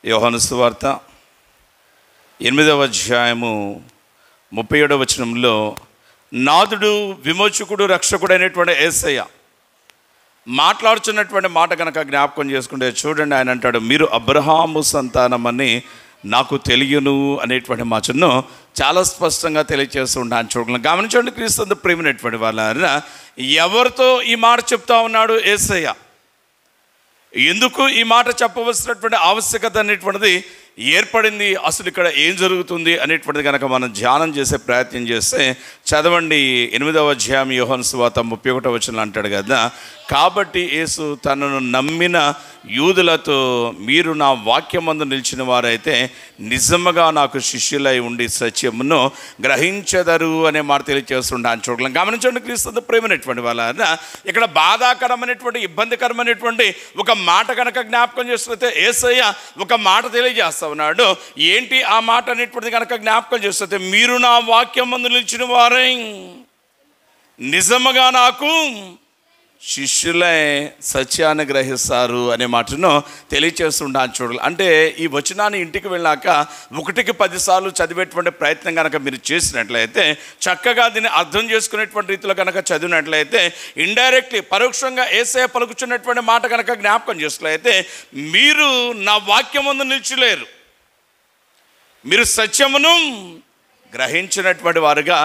యోహాను సువార్త 8వ అధ్యాయము 37వ వచనంలో నాథుడు విమోచకుడు రక్షకుడు అయినటువంటి యేసయ్య మాట్లాడుతున్నటువంటి మాట కనుక జ్ఞాపకం చేసుకుంటే చూడండి, ఆయన అంటాడు, మీరు అబ్రహాము సంతానమని నాకు తెలియను అనేటువంటి మాటను చాలా స్పష్టంగా తెలియజేస్తూ ఉంటాను. చూడగలను. గమనించండి, క్రీస్తు ప్రేమైనటువంటి వాళ్ళ ఎవరితో ఈ మాట చెప్తా ఉన్నాడు యేసయ్య? ఎందుకు ఈ మాట చెప్పవలసినటువంటి ఆవశ్యకత అనేటువంటిది ఏర్పడింది? అసలు ఇక్కడ ఏం జరుగుతుంది అనేటువంటిది కనుక మనం ధ్యానం చేసే ప్రయత్నం చేస్తే చదవండి. 8వ అధ్యాయం యోహాను సువార్త 31వ వచనంలో అంటాడు కదా, కాబట్టి యేసు తనను నమ్మిన యూదులతో, మీరు నా వాక్యమందు నిలిచిన వారైతే నిజముగా నాకు శిష్యులై ఉండి సత్యమును గ్రహించెదరు అనే మాట తెలియజేస్తుంటాను. చూడగలం. గమనించండి, క్రీస్తు ప్రేమైనటువంటి వాళ్ళ ఇక్కడ బాధాకరమైనటువంటి ఇబ్బందికరమైనటువంటి ఒక మాట కనుక జ్ఞాపకం చేస్తుంటే యేసయ్య ఒక మాట తెలియజేస్తా ఉన్నాడు. ఏంటి ఆ మాట అనేటువంటిది కనుక జ్ఞాపకం చేస్తుంటే, మీరు నా వాక్యమందు నిలిచిన వారై నిజముగా నాకు శిష్యులై సత్యాన్ని గ్రహిస్తారు అనే మాటను తెలియచేస్తుంటాను. చూడాలి. అంటే ఈ వచనాన్ని ఇంటికి వెళ్ళాక 1కి 10 సార్లు చదివేటువంటి ప్రయత్నం కనుక మీరు చేసినట్లయితే, చక్కగా దీన్ని అర్థం చేసుకునేటువంటి రీతిలో కనుక చదివినట్లయితే, ఇండైరెక్ట్లీ పరోక్షంగా యేసయ్య పలుకుచున్నటువంటి మాట కనుక జ్ఞాపకం చేసినట్లయితే, మీరు నా వాక్యమందు నిలిచిలేరు, మీరు సత్యమును గ్రహించినటువంటి వారుగా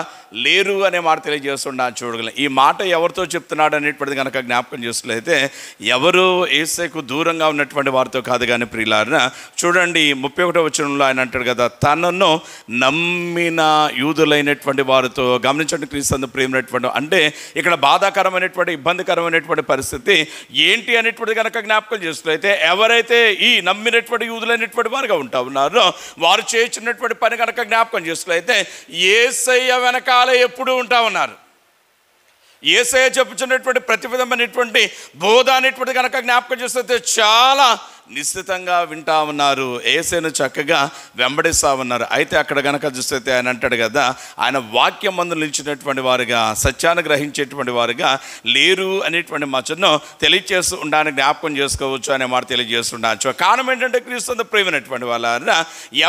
లేరు అనే మాట తెలియజేస్తున్నాను. చూడగలను. ఈ మాట ఎవరితో చెప్తున్నాడు అనేటువంటిది కనుక జ్ఞాపకం చేసినట్లయితే, ఎవరు యేసయ్యకు దూరంగా ఉన్నటువంటి వారితో కాదు కానీ ప్రియులారా. చూడండి, 31వ వచనంలో ఆయన అంటాడు కదా, తనను నమ్మిన యూదులైనటువంటి వారితో. గమనించండి, క్రీస్తు ప్రేమైనటువంటి అంటే ఇక్కడ బాధాకరమైనటువంటి ఇబ్బందికరమైనటువంటి పరిస్థితి ఏంటి అనేటువంటిది కనుక జ్ఞాపకం చేసినట్లయితే, ఎవరైతే ఈ నమ్మినటువంటి యూదులైనటువంటి వారుగా ఉంటా ఉన్నారో వారు చేసినటువంటి పని కనుక జ్ఞాపకం చేసినట్లయితే యేసయ్య వెనకాల ఎప్పుడు ఉంటా ఉన్నారు. యేసయ్య చెప్పుచున్నటువంటి ప్రతి విధమైనటువంటి బోధ అనేటువంటి కనుక జ్ఞాపకం చేస్తే చాలా నిశ్చితంగా వింటా ఉన్నారు. యేసయ్యను చక్కగా వెంబడిస్తూ ఉన్నారు. అయితే అక్కడ కనుక చూస్తే ఆయన అంటాడు కదా, ఆయన వాక్యం మందు నిలిచినటువంటి వారుగా, సత్యాన్ని గ్రహించేటువంటి వారుగా లేరు అనేటువంటి మాటను తెలియజేస్తూ ఉండడానికి జ్ఞాపకం చేసుకోవచ్చు అనే మాట తెలియజేస్తుండవచ్చు. కారణం ఏంటంటే, క్రీస్తు ప్రేమైనటువంటి వాళ్ళ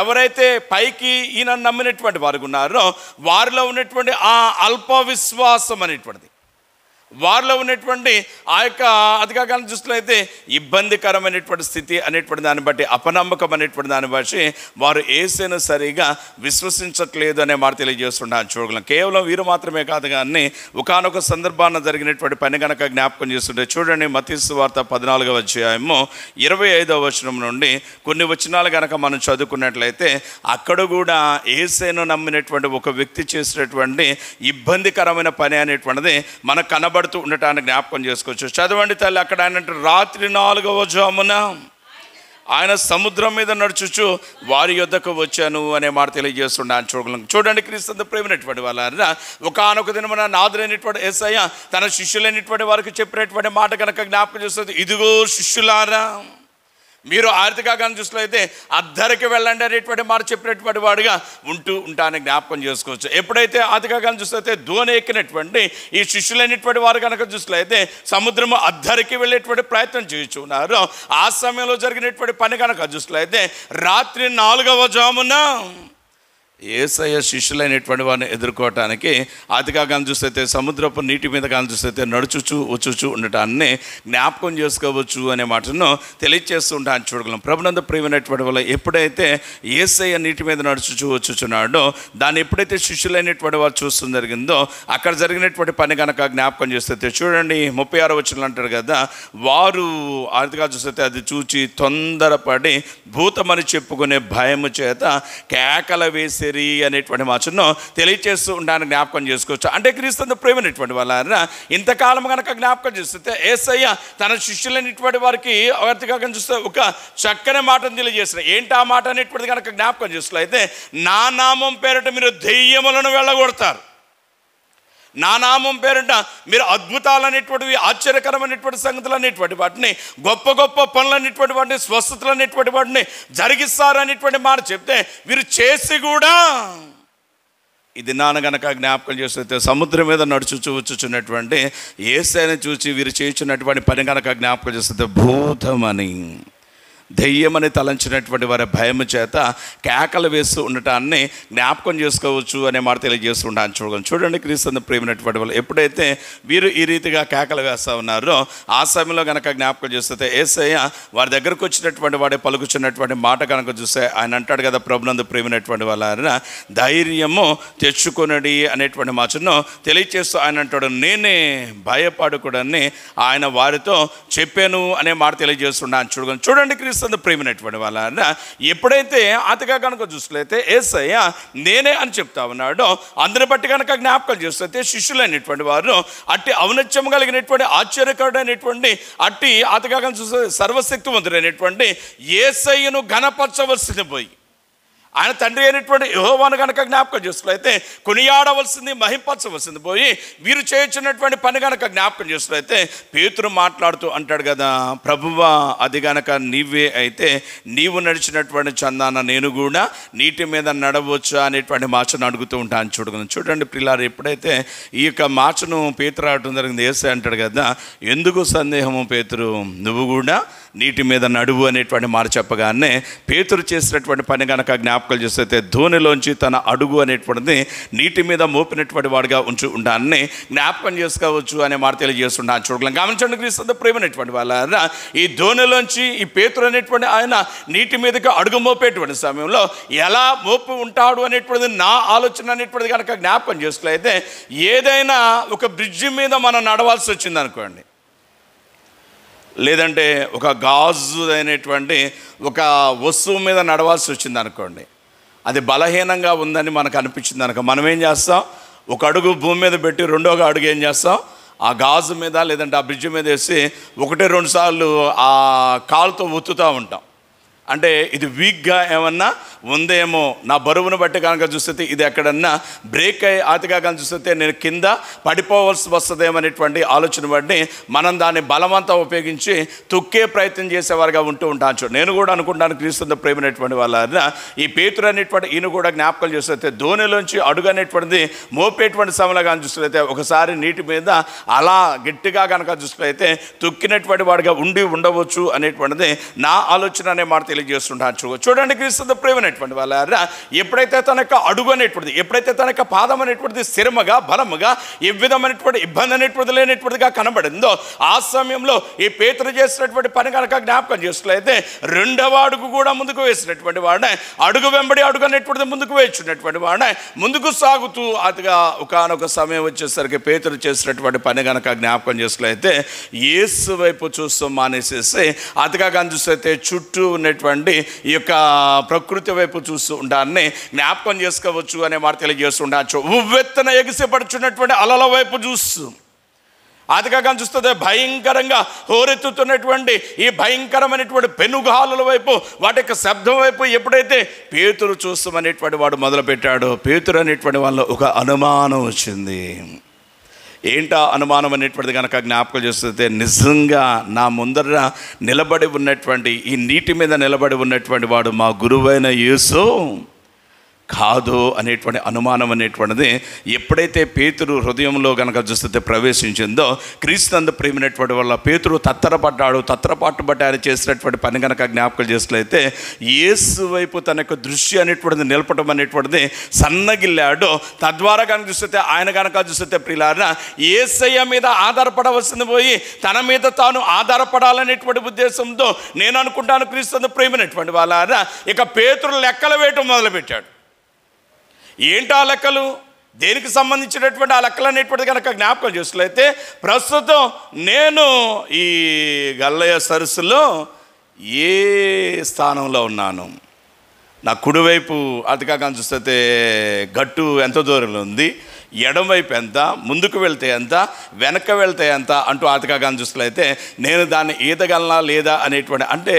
ఎవరైతే పైకి ఈయన నమ్మినటువంటి వారు ఉన్నారో వారిలో ఉన్నటువంటి ఆ అల్ప విశ్వాసం అనేటువంటిది, వారిలో ఉన్నటువంటి ఆ యొక్క అధికారం చూసినట్లయితే ఇబ్బందికరమైనటువంటి స్థితి అనేటువంటి దాన్ని బట్టి, అపనమ్మకం అనేటువంటి దాన్ని బట్టి వారు యేసయ్యను సరిగా విశ్వసించట్లేదు అనే మాట తెలియజేస్తున్నాను. చూడగలం. కేవలం వీరు మాత్రమే కాదు కానీ ఒకానొక సందర్భాన్ని జరిగినటువంటి పని కనుక జ్ఞాపకం చేస్తుంటే చూడండి, మత్తయి సువార్త 14వ అధ్యాయము 25వ వచనం నుండి కొన్ని వచనాలు కనుక మనం చదువుకున్నట్లయితే, అక్కడ కూడా యేసయ్యను నమ్మినటువంటి ఒక వ్యక్తి చేసినటువంటి ఇబ్బందికరమైన పని అనేటువంటిది మనకు కనబడుతూ ఉండటానికి జ్ఞాపకం చేసుకోవచ్చు. చదవండి తల్లి. అక్కడ ఆయన రాత్రి 4వ జామున ఆయన సముద్రం మీద నడుచుచు వారి యొద్దకు వచ్చాను అనే మాట తెలియజేస్తున్నాను. చూడగలను. చూడండి, క్రీస్తు ప్రేమైనటువంటి వాళ్ళ ఒకానొక దినమున నాథుడైనటువంటి యేసయ్య తన శిష్యులైనటువంటి వారికి చెప్పినటువంటి మాట కనుక జ్ఞాపకం చేస్తుంది. ఇదిగో శిష్యులారా, మీరు ఆర్థికంగా కానీ చూసినట్లయితే అద్దరికి వెళ్ళండి అనేటువంటి మాట చెప్పినటువంటి వాడిగా ఉంటానని జ్ఞాపకం చేసుకోవచ్చు. ఎప్పుడైతే ఆర్థికంగా కానీ చూసినట్లయితే దోణి ఎక్కినటువంటి ఈ శిష్యులైనటువంటి వారు కనుక చూసినట్లయితే సముద్రము అద్దరికి వెళ్ళేటువంటి ప్రయత్నం చేస్తున్నారు. ఆ సమయంలో జరిగినటువంటి పని కనుక చూసినట్లయితే రాత్రి 4వ జామున యేసయ్య శిష్యులైనటువంటి వారిని ఎదుర్కోవటానికి అతిగా కానీ చూస్తే సముద్రపు నీటి మీద కానీ చూస్తే నడుచుచు వచ్చుచు ఉండటాన్ని జ్ఞాపకం చేసుకోవచ్చు అనే మాటను తెలియజేస్తూ ఉంటాను. చూడగలం. ప్రభునందు ప్రియమైనటువంటి వల్ల ఎప్పుడైతే యేసయ్య నీటి మీద నడుచుచు వచ్చుచున్నాడో దాన్ని ఎప్పుడైతే శిష్యులైనటువంటి వారు చూస్తూ జరిగిందో అక్కడ జరిగినటువంటి పని కనుక జ్ఞాపకం చేస్తే చూడండి, 36వ వచనంలో అంటారు కదా, వారు ఆర్థిగా చూస్తే అది చూచి తొందరపడి భూతమని చెప్పుకునే భయము చేత కేకల వేసి అనేటువంటి మాటను తెలియచేస్తూ ఉండడానికి జ్ఞాపకం చేసుకోవచ్చు. అంటే క్రీస్తు ప్రేమైనటువంటి వాళ్ళ ఇంతకాలం కనుక జ్ఞాపకం చేస్తే యేసయ్య తన శిష్యులైనటువంటి వారికి ఆర్థికంగా చూస్తే ఒక చక్కని మాటను తెలియజేస్తారు. ఏంటి ఆ మాట అనేటువంటిది కనుక జ్ఞాపకం చేసినట్లయితే, నా నామం పేరిట మీరు దెయ్యములను వెళ్ళగొడతారు, నా నామం పేరిట మీరు అద్భుతాలు అనేటువంటివి, ఆశ్చర్యకరమైనటువంటి సంగతులు అనేటువంటి వాటిని, గొప్ప గొప్ప పనులు అనేటువంటి వాటిని, స్వస్థతలు అనేటువంటి వాటిని జరిగిస్తారు అనేటువంటి మాట చెప్తే వీరు చేసి కూడా ఇది నాన్న గనక జ్ఞాపకం చేస్తే సముద్రం మీద వచ్చుచున్నటువంటి యేసయ్యను చూసి వీరు చేస్తున్నటువంటి పని కనుక జ్ఞాపకం చేస్తే భూతమని దెయ్యమని తలంచినటువంటి వారి భయము చేత కేకలు వేస్తూ ఉండటాన్ని జ్ఞాపకం చేసుకోవచ్చు అనే మాట తెలియజేస్తుంటాను. చూడండి క్రీస్తు ప్రేమైనటువంటి వాళ్ళు ఎప్పుడైతే వీరు ఈ రీతిగా కేకలు వేస్తూ ఉన్నారో ఆ సమయంలో కనుక జ్ఞాపకం చేస్తే యేసయ్య వారి దగ్గరకు వచ్చినటువంటి వాడే పలుకుచున్నటువంటి మాట కనుక చూస్తే ఆయన అంటాడు కదా, ప్రభునందు ప్రేమైనటువంటి వాళ్ళ ధైర్యము తెచ్చుకొనడి అనేటువంటి మాటను తెలియచేస్తూ ఆయన అంటాడు, నేనే భయపడకూడని ఆయన వారితో చెప్పాను అనే మాట తెలియజేస్తున్నాను. చూడండి క్రీస్తు ప్రేమైనటువంటి వాళ్ళ ఎప్పుడైతే అతగా కనుక చూసుకులైతే యేసయ్య నేనే అని చెప్తా ఉన్నాడో అందరిని బట్టి కనుక జ్ఞాపకం చేస్తే శిష్యులైనటువంటి వారు అట్టి ఔన్నత్యం కలిగినటువంటి ఆశ్చర్యకరుడైనటువంటి అట్టి అతగా కనుక చూస్తే సర్వశక్తివంతుడైనటువంటి యేసయ్యను ఘనపరచవలసింది పోయి ఆయన తండ్రి అయినటువంటి యెహోవాను కనుక జ్ఞాపకం చేస్తున్నట్లయితే కొనియాడవలసింది, మహింపరచవలసింది పోయి వీరు చేయించినటువంటి పని కనుక జ్ఞాపకం చేస్తున్నట్లయితే పేతురు మాట్లాడుతూ అంటాడు కదా, ప్రభువా అది కనుక నీవే అయితే నీవు నడిచినటువంటి చందాన నేను కూడా నీటి మీద నడవచ్చా అనేటువంటి మాటను అడుగుతూ ఉంటాను. చూడండి ప్రియులారా, ఎప్పుడైతే ఈ యొక్క మాటను పేతురు ఆడటం జరిగింది యేసయ్య అంటాడు కదా, ఎందుకు సందేహము పేతురు, నువ్వు కూడా నీటి మీద నడువు అనేటువంటి మాట చెప్పగానే పేతురు చేసినటువంటి పని కనుక జ్ఞాపకాలు చేస్తే ధోనిలోంచి తన అడుగు అనేటువంటిది నీటి మీద మోపినటువంటి వాడిగా ఉంచి ఉండాలని జ్ఞాపకం చేసుకోవచ్చు అనే మాట తెలియజేస్తున్నాను. చూడగలం గమనించండి క్రీస్తు ప్రేమైనటువంటి వాళ్ళ ఈ ధోనిలోంచి ఈ పేతురు అనేటువంటి ఆయన నీటి మీదకి అడుగు మోపేటువంటి సమయంలో ఎలా మోపు ఉంటాడు అనేటువంటిది నా ఆలోచన అనేటువంటిది కనుక జ్ఞాపకం చేసుకులైతే ఏదైనా ఒక బ్రిడ్జి మీద మనం నడవాల్సి వచ్చింది అనుకోండి, లేదంటే ఒక గాజు అయినటువంటి ఒక వస్తువు మీద నడవాల్సి వచ్చింది అనుకోండి, అది బలహీనంగా ఉందని మనకు అనిపించింది అనుకో, మనం ఏం చేస్తాం, ఒక అడుగు భూమి మీద పెట్టి రెండో అడుగు ఏం చేస్తాం, ఆ గాజు మీద లేదంటే ఆ బ్రిడ్జ్ మీద వేసి 1-2 సార్లు ఆ కాలుతో ఒత్తుతూ ఉంటాం. అంటే ఇది వీక్గా ఏమన్నా ఉందేమో, నా బరువును బట్టి కనుక చూస్తే ఇది ఎక్కడన్నా బ్రేక్ అయ్యి ఆతిగా కనుక చూస్తే నేను కింద పడిపోవలసి వస్తుందేమనేటువంటి ఆలోచన బట్టి మనం దాన్ని బలవంతా ఉపయోగించి తొక్కే ప్రయత్నం చేసేవారుగా ఉంటూ ఉంటాను. నేను కూడా అనుకుంటాను క్రీస్తు ప్రేమైనటువంటి వాళ్ళ ఈ పేతురు అనేటువంటి ఈయన కూడా జ్ఞాపకాలు చేస్తే ధోనిలోంచి అడుగు అనేటువంటిది మోపేటువంటి సమయంలో కనుక చూస్తే ఒకసారి నీటి మీద అలా గట్టిగా కనుక చూస్తే తొక్కినటువంటి వాడిగా ఉండవచ్చు అనేటువంటిది నా ఆలోచన అనే మాట తెలియజేస్తుంటాను. చూడండి క్రీస్తు ప్రేమైనటువంటి వాళ్ళ ఎప్పుడైతే తన యొక్క అడుగు అనేటువంటిది, ఎప్పుడైతే తన యొక్క పాదం అనేటువంటిది స్థిరముగా బలముగా ఏ విధమైనటువంటి ఇబ్బంది అనేటువంటిది లేనటువంటిదిగా కనబడిందో ఆ సమయంలో ఈ పేతురు చేసినటువంటి పని కనుక జ్ఞాపకం చేసుకులైతే రెండవ అడుగు కూడా ముందుకు వేసినటువంటి వాడే, అడుగు వెంబడి అడుగు అనేటువంటిది ముందుకు వేసినటువంటి వాడే ముందుకు సాగుతూ అదిగా ఒకనొక సమయం వచ్చేసరికి పేతురు చేసినటువంటి పని కనుక జ్ఞాపకం చేసుకులైతే యేసు వైపు చూస్తూ మానేసేసి అదిగా కనుక చూస్తే చుట్టూ ఉన్నటువంటి ఈ యొక్క ప్రకృతి వైపు చూస్తూ ఉండాలని జ్ఞాపకం చేసుకోవచ్చు అనే మాట తెలియజేస్తుండొచ్చు. ఉవ్వెత్తన ఎగిసిపడుచున్నటువంటి అలల వైపు చూస్తూ అదిగా చూస్తుంది భయంకరంగా హోరెత్తుతున్నటువంటి ఈ భయంకరమైనటువంటి పెనుగాలుల వైపు వాటి యొక్క శబ్దం వైపు ఎప్పుడైతే పేతురు చూస్తామనేటువంటి వాడు మొదలుపెట్టాడో పేతురు అనేటువంటి వాళ్ళ ఒక అనుమానం వచ్చింది. ఏంటా అనుమానం అనేటువంటిది కనుక జ్ఞాపకం చేస్తే నిజంగా నా ముందర నిలబడి ఉన్నటువంటి ఈ నీటి మీద నిలబడి ఉన్నటువంటి వాడు మా గురువైన యేసు కాదు అనేటువంటి అనుమానం అనేటువంటిది ఎప్పుడైతే పేతురు హృదయంలో కనుక చూస్తే ప్రవేశించిందో క్రీస్తునందు ప్రేమైనటువంటి వల్ల పేతురు తత్తరపాటు బట్టి ఆయన చేసినటువంటి పని కనుక జ్ఞాపకం చేసినట్లయితే యేసు వైపు తన యొక్క దృష్టి అనేటువంటిది నిలపడం అనేటువంటిది సన్నగిల్లాడో తద్వారా కనుక చూస్తే ఆయన కనుక చూస్తే ప్రియులారా యేసయ్య మీద ఆధారపడవలసింది పోయి తన మీద తాను ఆధారపడాలనేటువంటి ఉద్దేశంతో నేను అనుకుంటాను క్రీస్తునందు ప్రేమైనటువంటి వాళ్ళారా ఇక పేతురు లెక్కలు వేయటం మొదలుపెట్టాడు. ఏంటో ఆ లెక్కలు, దేనికి సంబంధించినటువంటి ఆ లెక్కలు అనేటువంటిది కనుక జ్ఞాపకం చేసినట్లయితే ప్రస్తుతం నేను ఈ గల్లయ్య సరస్సులో ఏ స్థానంలో ఉన్నాను, నా కుడివైపు అటుగా చూస్తే గట్టు ఎంత దూరంలో ఉంది, ఎడమవైపు ఎంత, ముందుకు వెళ్తే ఎంత, వెనక వెళ్తే ఎంత అంటూ ఆతగా చూసినట్లయితే నేను దాన్ని ఈదగలనా లేదా అనేటువంటి అంటే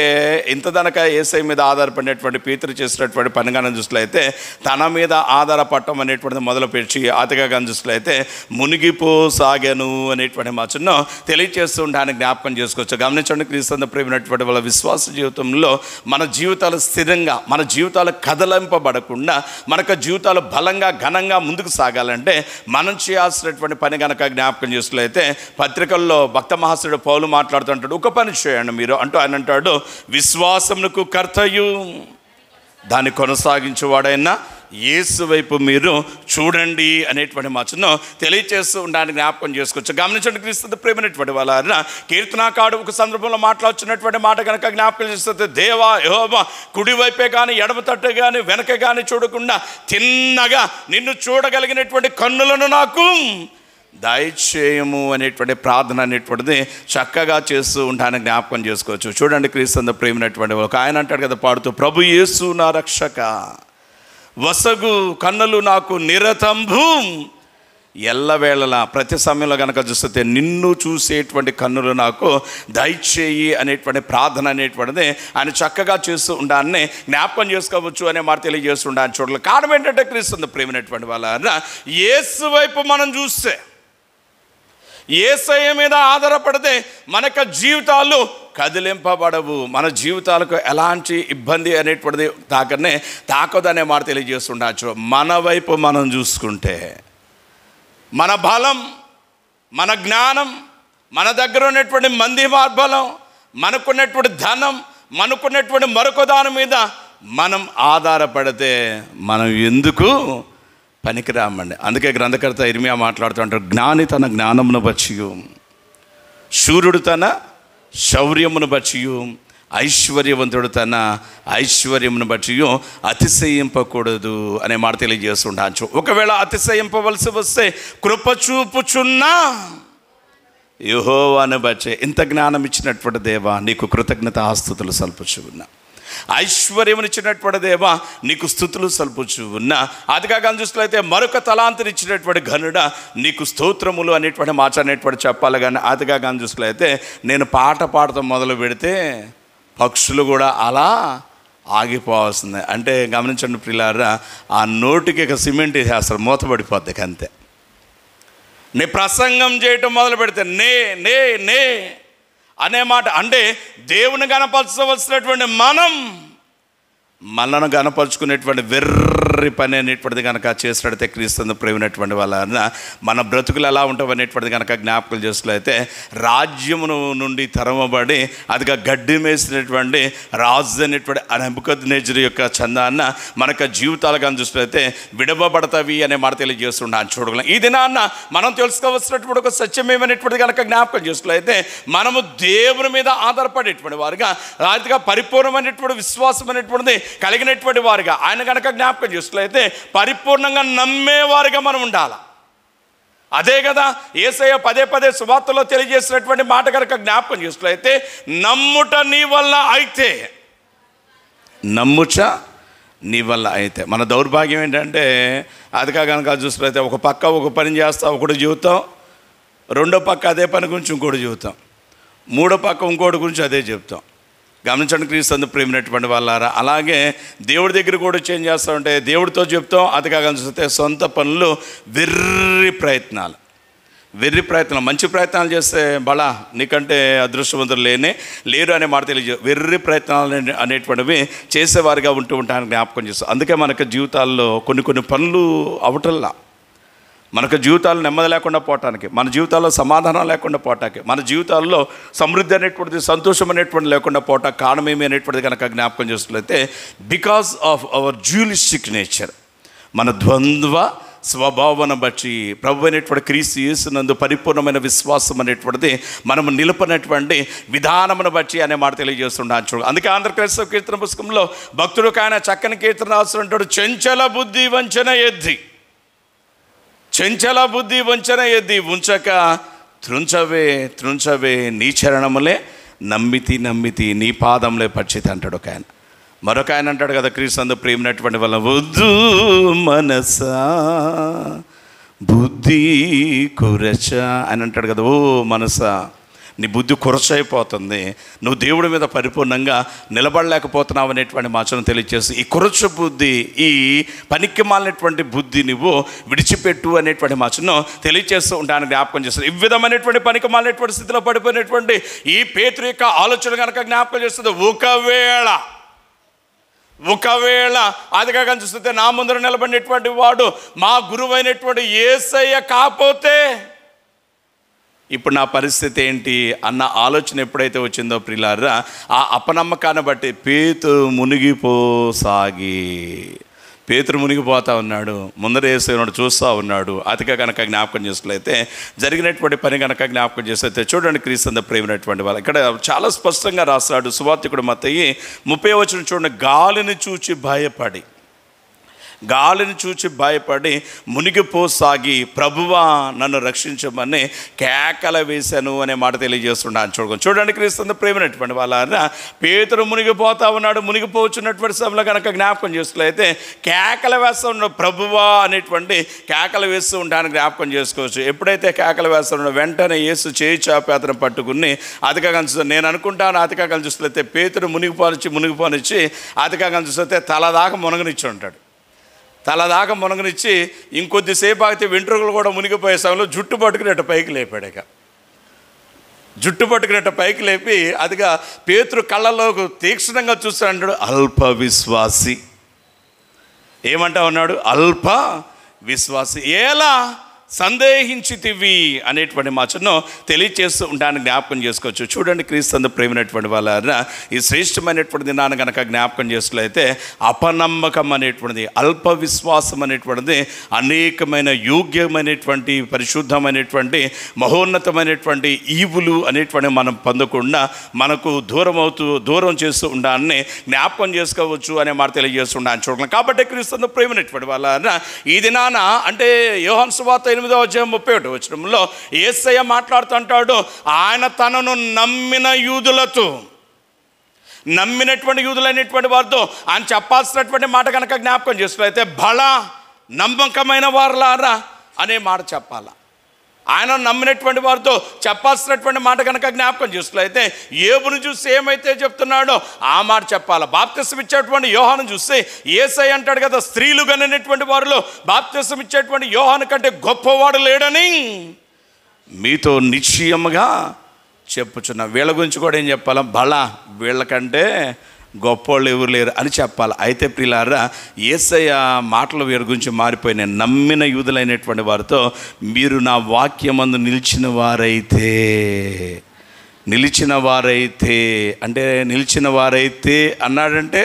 ఇంతదనక యేసయ్య మీద ఆధారపడినటువంటి పేతురు చేసినటువంటి పనిగానే చూసినట్లయితే తన మీద ఆధారపడటం అనేటువంటిది మొదలుపెట్టి ఆతగా చూసినట్లయితే మునిగిపోసాగాను అనేటువంటి మాటను తెలియచేస్తూ ఉండడానికి జ్ఞాపకం చేసుకోవచ్చు. గమనించండి క్రీస్తు ప్రేమైనటువంటి వాళ్ళ విశ్వాస జీవితంలో మన జీవితాలు స్థిరంగా, మన జీవితాలు కదలింపబడకుండా, మనకు జీవితాలు బలంగా ఘనంగా ముందుకు సాగాలంటే మనం చేయాల్సినటువంటి పని కనుక జ్ఞాపకం చేసినట్లయితే పత్రికల్లో భక్త మహాశయుడు పౌలు మాట్లాడుతుంటాడు, ఒక పని చేయండి మీరు అంటూ ఆయన అంటాడు, విశ్వాసమునకు కర్తయు దాన్ని కొనసాగించేవాడైనా యేసు వైపు మీరు చూడండి అనేటువంటి మాటను తెలియచేస్తూ ఉండడానికి జ్ఞాపకం చేసుకోవచ్చు. గమనించండి క్రీస్తు ప్రేమైనటువంటి వాళ్ళ కీర్తనాకారుడు ఒక సందర్భంలో మాట్లాడుతున్నటువంటి మాట కనుక జ్ఞాపకం చేస్తుంది, దేవా యెహోవా కుడివైపే కానీ ఎడమ తట్టు కానీ వెనక కానీ చూడకుండా తిన్నగా నిన్ను చూడగలిగినటువంటి కన్నులను నాకు దయచేయము అనేటువంటి ప్రార్థన అనేటువంటిది చక్కగా చేస్తూ ఉంటానని జ్ఞాపకం చేసుకోవచ్చు. చూడండి క్రీస్తు ప్రేమైనటువంటి ఒక ఆయన అంటాడు కదా పాడుతూ, ప్రభు యేసు నా రక్షక వసగు కన్నులు నాకు నిరతంభు, ఎల్లవేళలా ప్రతి సమయంలో కనుక చూస్తే నిన్ను చూసేటువంటి కన్నులు నాకు దయచేయి అనేటువంటి ప్రార్థన అనేటువంటిది ఆయన చక్కగా చేస్తూ ఉండాలని జ్ఞాపకం చేసుకోవచ్చు అనే మాట తెలియజేస్తుండాలని చూడాలి. కారణం ఏంటంటే క్రీస్తు ప్రేమైనటువంటి వాళ్ళ యేసు వైపు మనం చూస్తే, యేసయ్య మీద ఆధారపడితే మనకు జీవితాలు కదిలింపబడవు, మన జీవితాలకు ఎలాంటి ఇబ్బంది అనేటువంటిది తాకదనే మాట తెలియజేస్తుండొచ్చు. మన వైపు మనం చూసుకుంటే మన బలం, మన జ్ఞానం, మన దగ్గర ఉన్నటువంటి మంది మార్బలం, మనకున్నటువంటి ధనం, మనకున్నటువంటి మరొక దాని మీద మనం ఆధారపడితే మనం ఎందుకు పనికిరామండి. అందుకే గ్రంథకర్త ఇర్మియా మాట్లాడుతుంటారు, జ్ఞాని తన జ్ఞానమును బచ్చియు, శూరుడు తన శౌర్యమును బచ్చియు, ఐశ్వర్యవంతుడు తన ఐశ్వర్యమును బచ్చియు అతిశయింపకూడదు అనే మాట తెలియజేస్తుండొచ్చు. ఒకవేళ అతిశయింపవలసి వస్తే కృప చూపుచున్నా యెహోవాను బచ్చే, ఇంత జ్ఞానం ఇచ్చినటువంటి దేవా నీకు కృతజ్ఞత ఆస్తుతులు సల్పుచు ఉన్నా, ఐశ్వర్యమునిచ్చినటువంటి దేవా నీకు స్తుతులు సల్పుచు ఉన్నా, అదిగా చూసినట్లయితే మరొక తలాంతుని ఇచ్చినటువంటి ఘనుడ నీకు స్తోత్రములు అనేటువంటి మాట అనేటువంటి చెప్పాలి. కానీ అదిగా చూసినట్లయితే నేను పాట పాడటం మొదలు పెడితే పక్షులు కూడా అలా ఆగిపోవాల్సిందే. అంటే గమనించండి ప్రియులారా, ఆ నోటికి ఇక సిమెంట్ వేసేస్తారు, మూతపడిపోద్ది అంతే. నీ ప్రసంగం చేయటం మొదలు పెడితే నే నే నే అనే మాట, అంటే దేవుని గణపరచవలసినటువంటి మనను గణపరుచుకునేటువంటి వెర్రి పని అనేటువంటిది కనుక చేసినట్టయితే క్రీస్తు ప్రేమైనటువంటి వాళ్ళ మన బ్రతుకులు ఎలా ఉంటావు అనేటువంటిది కనుక జ్ఞాపకం చేసినట్లయితే రాజ్యమును నుండి తరమబడి అదిగా గడ్డి మేసినటువంటి రాజు అనేటువంటి నెబుకద్నెజరు యొక్క చందాన్న మనకు జీవితాలు కానీ చూసినట్లయితే విడవబడతావి అనే మాట తెలియజేస్తున్నాను. చూడగలం ఈ దినాన్న మనం తెలుసుకోవాల్సినటువంటి ఒక సత్యం ఏమనేటువంటిది కనుక జ్ఞాపకం చేసినట్లయితే మనము దేవుని మీద ఆధారపడేటువంటి వారుగా, రాతిగా పరిపూర్ణమైనటువంటి విశ్వాసం అనేటువంటిది కలిగినటువంటి వారిగా ఆయన కనుక జ్ఞాపకం చేసినట్లయితే పరిపూర్ణంగా నమ్మేవారిగా మనం ఉండాలి. అదే కదా యేసయ్య పదే పదే సువార్తలో తెలియజేసినటువంటి మాట కనుక జ్ఞాపకం చేసినట్లయితే నమ్ముట నీ వల్ల అయితే, నమ్ముచ నీ వల్ల అయితే. మన దౌర్భాగ్యం ఏంటంటే అదిగా కనుక చూసినట్లయితే ఒక పక్క ఒక పని చేస్తా ఒకటి జీవితం, రెండో పక్క అదే పని గురించి ఇంకోటి జీవితం, మూడో పక్క ఇంకోటి గురించి అదే చెప్తాం. గమనించండి క్రీస్తు ప్రేమైనటువంటి వాళ్ళారా. అలాగే దేవుడి దగ్గర కూడా చేంజ్ చేస్తామంటే దేవుడితో చెప్తాం, అది కాకపోతే సొంత పనులు వెర్రి ప్రయత్నాలు. మంచి ప్రయత్నాలు చేస్తే బలా నీకంటే అదృష్టవంతులు లేరు అనే మాట తెలియజే, వెర్రి ప్రయత్నాలు అనేటువంటివి చేసేవారిగా ఉంటూ ఉంటానని జ్ఞాపకం చేస్తాం. అందుకే మనకు జీవితాల్లో కొన్ని పనులు అవటల్లా, మనకు జీవితాలు నెమ్మది లేకుండా పోవటానికి, మన జీవితాల్లో సమాధానం లేకుండా పోవటానికి, మన జీవితాల్లో సమృద్ధి అనేటువంటిది సంతోషం అనేటువంటి లేకుండా పోవటానికి కారణం ఏమి అనేటువంటిది కనుక జ్ఞాపకం చేస్తున్నట్లయితే బికాస్ ఆఫ్ అవర్ డ్యూలిస్టిక్ నేచర్, మన ద్వంద్వ స్వభావాన్ని బట్టి ప్రభు అనేటువంటి క్రీస్తు యేసునందు పరిపూర్ణమైన విశ్వాసం అనేటువంటిది మనము నిలుపునటువంటి విధానమును బట్టి అనే మాట తెలియజేస్తున్నాను. చూడు అందుకే ఆంధ్రప్రదేశ్ కీర్తన పుస్తకంలో భక్తుడు ఆయన చక్కని కీర్తన రాస్తుంటాడు, చంచల బుద్ధి వంచన ఎద్ది, చంచల బుద్ధి వంచన ఎద్ది ఉంచక త్రుంచవే నీ చరణములే నమ్మితి నీ పాదంలే పచ్చితి అంటాడు ఒక ఆయన. మరొక ఆయన అంటాడు కదా క్రీస్తు ప్రేమైనటువంటి వల్ల, వద్దు మనసా బుద్ధి కురచ అని అంటాడు కదా. ఓ మనసా నీ బుద్ధి కురచైపోతుంది, నువ్వు దేవుడి మీద పరిపూర్ణంగా నిలబడలేకపోతున్నావు అనేటువంటి మాటను తెలియజేసి ఈ కురచ బుద్ధి, ఈ పనికి మాలినటువంటి బుద్ధి నువ్వు విడిచిపెట్టు అనేటువంటి మాటను తెలియజేస్తూ ఉంటాను జ్ఞాపకం చేస్తుంది. ఈ విధమైనటువంటి పనికి మాలినటువంటి స్థితిలో పడిపోయినటువంటి ఈ పేతురు యొక్క ఆలోచన కనుక జ్ఞాపకం చేస్తుంది. ఒకవేళ ఒకవేళ అది కాక చూస్తే నా ముందర నిలబడినటువంటి వాడు మా గురువు అయినటువంటి యేసయ్య కాకపోతే ఇప్పుడు నా పరిస్థితి ఏంటి అన్న ఆలోచన ఎప్పుడైతే వచ్చిందో ప్రియులారా, ఆ అపనమ్మకాన్ని బట్టి పేతురు మునిగిపోతా ఉన్నాడు. ముందర యేసయ్యను చూస్తూ ఉన్నాడు. అతిగా కనుక జ్ఞాపకం చేసినట్లయితే జరిగినటువంటి పని కనుక జ్ఞాపకం చేస్తే చూడండి క్రీస్తు ప్రేమైనటువంటి వాళ్ళు ఇక్కడ చాలా స్పష్టంగా రాస్తాడు సువార్తికుడు మత్తయి 30వ వచనం చూడండి. గాలిని చూచి భయపడి మునిగిపోసాగి ప్రభువా నన్ను రక్షించమని కేకల వేశాను అనే మాట తెలియజేస్తున్నాను. చూడండి క్రీస్తు ప్రేమైనటువంటి వాళ్ళ పేతురు మునిగిపోతా ఉన్నాడు. మునిగిపోవచ్చున్నటువంటి సమయంలో కనుక జ్ఞాపకం చేసినట్లయితే కేకలు వేస్తూ ఉన్నాడు. ప్రభువా అనేటువంటి కేకలు వేస్తూ ఉంటాను జ్ఞాపకం చేసుకోవచ్చు. ఎప్పుడైతే కేకలు వేస్తూ ఉన్నాడో వెంటనే యేసు చేయి చాపి అతను పట్టుకుని అతిగా కనిపిస్తుంది. నేను అనుకుంటాను అతిగా కనిపిస్తే పేతురు మునిగిపోనిచ్చి అతిగా కనిపిస్తే తలదాకా మునగనిచ్చి ఉంటాడు. తలదాకా మునగనిచ్చి ఇంకొద్దిసేపు ఆగితే వెంట్రుకలు కూడా మునిగిపోయే సమయంలో జుట్టు పట్టుకునేట పైకి లేపాడు. జుట్టు పట్టుకునేట పైకి లేపి అదిగా పేతురు కళ్ళలోకి తీక్షణంగా చూస్తూ అంటాడు, అల్ప విశ్వాసి. ఏమంటా ఉన్నాడు? అల్ప విశ్వాసి, ఎలా సందేహించితివి అనేటువంటి మాటను తెలియచేస్తూ ఉంటాను జ్ఞాపకం చేసుకోవచ్చు. చూడండి క్రీస్తు ప్రేమైనటువంటి వాళ్ళ ఈ శ్రేష్టమైనటువంటి దినాన్ని కనుక జ్ఞాపకం చేసినట్లయితే అపనమ్మకం అనేటువంటిది, అల్ప విశ్వాసం అనేటువంటిది అనేకమైన యోగ్యమైనటువంటి పరిశుద్ధమైనటువంటి మహోన్నతమైనటువంటి ఈవులు అనేటువంటి మనం పొందకుండా మనకు దూరం చేస్తూ ఉండాలని జ్ఞాపకం చేసుకోవచ్చు అనే మాట తెలియజేస్తున్నాను. చూడండి కాబట్టి క్రీస్తు ప్రేమైనటువంటి వాళ్ళ ఈ దినాన అంటే యోహాను సువార్త 8వ అధ్యాయం 31వ వచనంలో యేసయ్య మాట్లాడుతుంటాడు. ఆయన తనను నమ్మినటువంటి యూదులైనటువంటి వారితో ఆయన చెప్పాల్సినటువంటి మాట కనుక జ్ఞాపకం చేసినట్లయితే బల నమ్మకమైన వారులారా అనే మాట చెప్పాల. ఆయన నమ్మినటువంటి వారితో చెప్పాల్సినటువంటి మాట కనుక జ్ఞాపకం చేసినట్లయితే యోబును చూసి ఏమైతే చెప్తున్నాడో ఆ మాట చెప్పాలి. బాప్తిసం ఇచ్చేటువంటి యోహాను చూస్తే యేసయ్య అంటాడు కదా, స్త్రీలు కనినటువంటి వారిలో బాప్తిసం ఇచ్చేటువంటి యోహాను కంటే గొప్పవాడు లేడని మీతో నిశ్చయముగా చెప్పుచున్నా. వీళ్ళ గురించి కూడా ఏం చెప్పాలా? బల వీళ్ళకంటే గొప్పోళ్ళు ఎవరు లేరు అని చెప్పాలి. అయితే ప్రియులారా, యేసయ్య మాటలు వీరి గురించి మారిపోయినాయి. నమ్మిన యూదులైనటువంటి వారితో మీరు నా వాక్యమందు నిలిచిన వారైతే అన్నాడంటే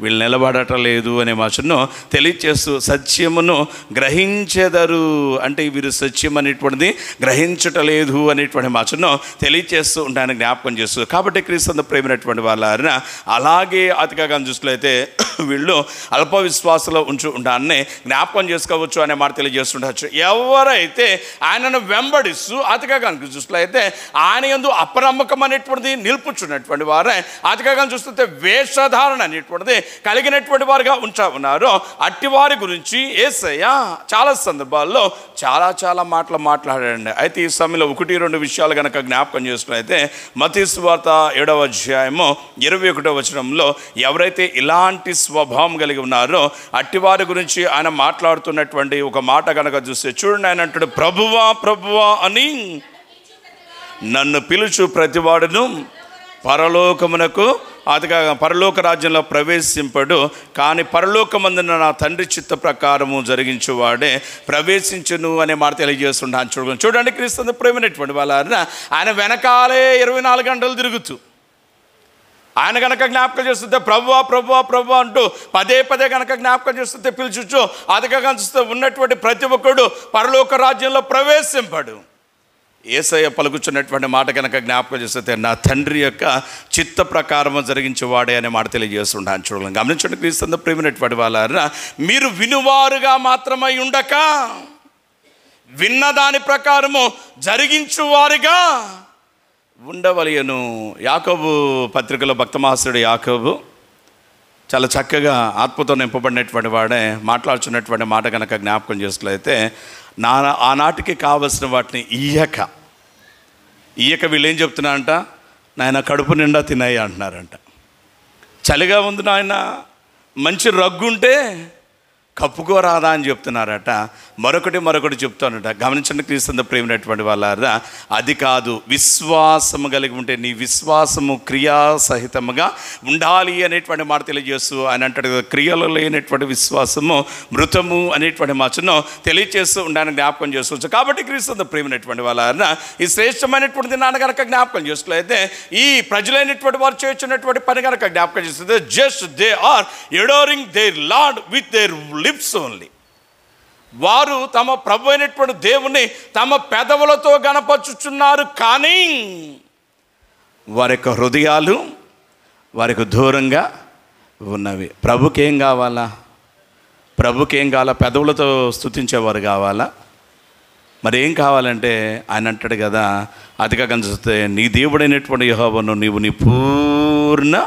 వీళ్ళు నిలబడటం లేదు అనే మాటను తెలియచేస్తూ సత్యమును గ్రహించెదరు అంటే వీరు సత్యం అనేటువంటిది గ్రహించటలేదు అనేటువంటి మాటను తెలియచేస్తూ ఉంటాను జ్ఞాపకం చేస్తూ. కాబట్టి క్రీస్తు ప్రేమైనటువంటి వాళ్ళ అలాగే అతిగా చూసినట్లయితే వీళ్ళు అల్ప విశ్వాసంలో ఉంటాన్ని జ్ఞాపకం చేసుకోవచ్చు అనే మాట తెలియజేస్తుండవచ్చు. ఎవరైతే ఆయనను వెంబడిస్తూ అతిగా చూసినట్లయితే ఆయన యందు అపనమ్మకం అనేటువంటిది నిలుపుచున్నటువంటి వారే అతిగా చూస్తుంటే వేషధారణ అనేటువంటిది కలిగినటువంటి వారుగా ఉన్నారు. అట్టివారి గురించి యేసయ్య చాలా సందర్భాల్లో చాలా మాట్లాడండి. అయితే ఈ సమయంలో 1-2 విషయాలు కనుక జ్ఞాపకం చేసినట్లయితే మత్తయి సువార్త 7వ అధ్యాయము 21వ వచనంలో ఎవరైతే ఇలాంటి స్వభావం కలిగి ఉన్నారో అట్టివారి గురించి ఆయన మాట్లాడుతున్నటువంటి ఒక మాట కనుక చూస్తే చూడండి. ఆయన అంటాడు, ప్రభువా అని నన్ను పిలుచు ప్రతివాడును పరలోకమునకు అదిగా పరలోక రాజ్యంలో ప్రవేశింపడు, కానీ పరలోకమందున నా తండ్రి చిత్త ప్రకారము జరిగించువాడే ప్రవేశించును అనే మాట తెలియజేస్తున్నాను. చూడండి క్రీస్తు ప్రేమైనటువంటి వాళ్ళ ఆయన వెనకాలే 24 గంటలు తిరుగుతూ ఆయన కనుక జ్ఞాపకం చేస్తుంటే ప్రభువా అంటూ పదే కనుక జ్ఞాపకం చేస్తుంటే పిలుచుచు అదిగా కనిపిస్తూ ఉన్నటువంటి ప్రతి ఒక్కడు పరలోక రాజ్యంలో ప్రవేశింపడు. యేసయ్య పలుకుచున్నటువంటి మాట కనుక జ్ఞాపకం చేస్తే నా తండ్రి యొక్క చిత్త ప్రకారం జరిగించేవాడే అనే మాట తెలియజేస్తుంటాను. చూడండి గమనించండి క్రీస్తు ప్రేమైనటువంటి వాళ్ళ మీరు వినువారుగా మాత్రమై ఉండక విన్న దాని ప్రకారము జరిగించువారుగా ఉండవలయను. యాకోబు పత్రికలో భక్తమహాశయుడు యాకోబు చాలా చక్కగా ఆత్మతో నింపబడినటువంటి వాడే మాట్లాడుచున్నటువంటి మాట కనుక జ్ఞాపకం చేసినట్లయితే ఆనాటికి కావలసిన వాటిని ఇయ్యక వీళ్ళు ఏం చెప్తున్నారంట, నాయన కడుపు నిండా తినాయి అంటున్నారంట. చలిగా ఉంది నాయన, మంచి రగ్గుంటే కప్పుకోరాదా అని చెప్తున్నారట. మరొకటి చెప్తానట. గమనించండి క్రీస్తు ప్రేమైనటువంటి వాళ్ళారా, అది కాదు, విశ్వాసము కలిగి ఉంటే నీ విశ్వాసము క్రియాసహితముగా ఉండాలి అనేటువంటి మాట తెలియజేస్తూ ఆయన అంటాడు కదా, క్రియలు లేనటువంటి విశ్వాసము మృతము అనేటువంటి మాటను తెలియజేస్తూ ఉండాలని జ్ఞాపకం చేసుకోవచ్చు. కాబట్టి క్రీస్తు ప్రేమైనటువంటి వాళ్ళారా, ఈ శ్రేష్టమైనటువంటి దినాన్ని కనుక జ్ఞాపకం చేసుకోలేతే ఈ ప్రజలైనటువంటి వారు చేస్తున్నటువంటి పని కనుక జ్ఞాపకం చేస్తుంది. Just they are adoring their lord with their lips only. వారు తమ ప్రభు అయినటువంటి దేవుని తమ పెదవులతో గణపరుచుచున్నారు, కానీ వారి యొక్క హృదయాలు వారికి దూరంగా ఉన్నవి. ప్రభుకేం కావాలా? పెదవులతో స్తుతించేవారు కావాలా? మరి ఏం కావాలంటే ఆయన అంటాడు కదా, అదిగా కనిపిస్తే నీ దేవుడైనటువంటి యెహోవాను నీవు నీ పూర్ణ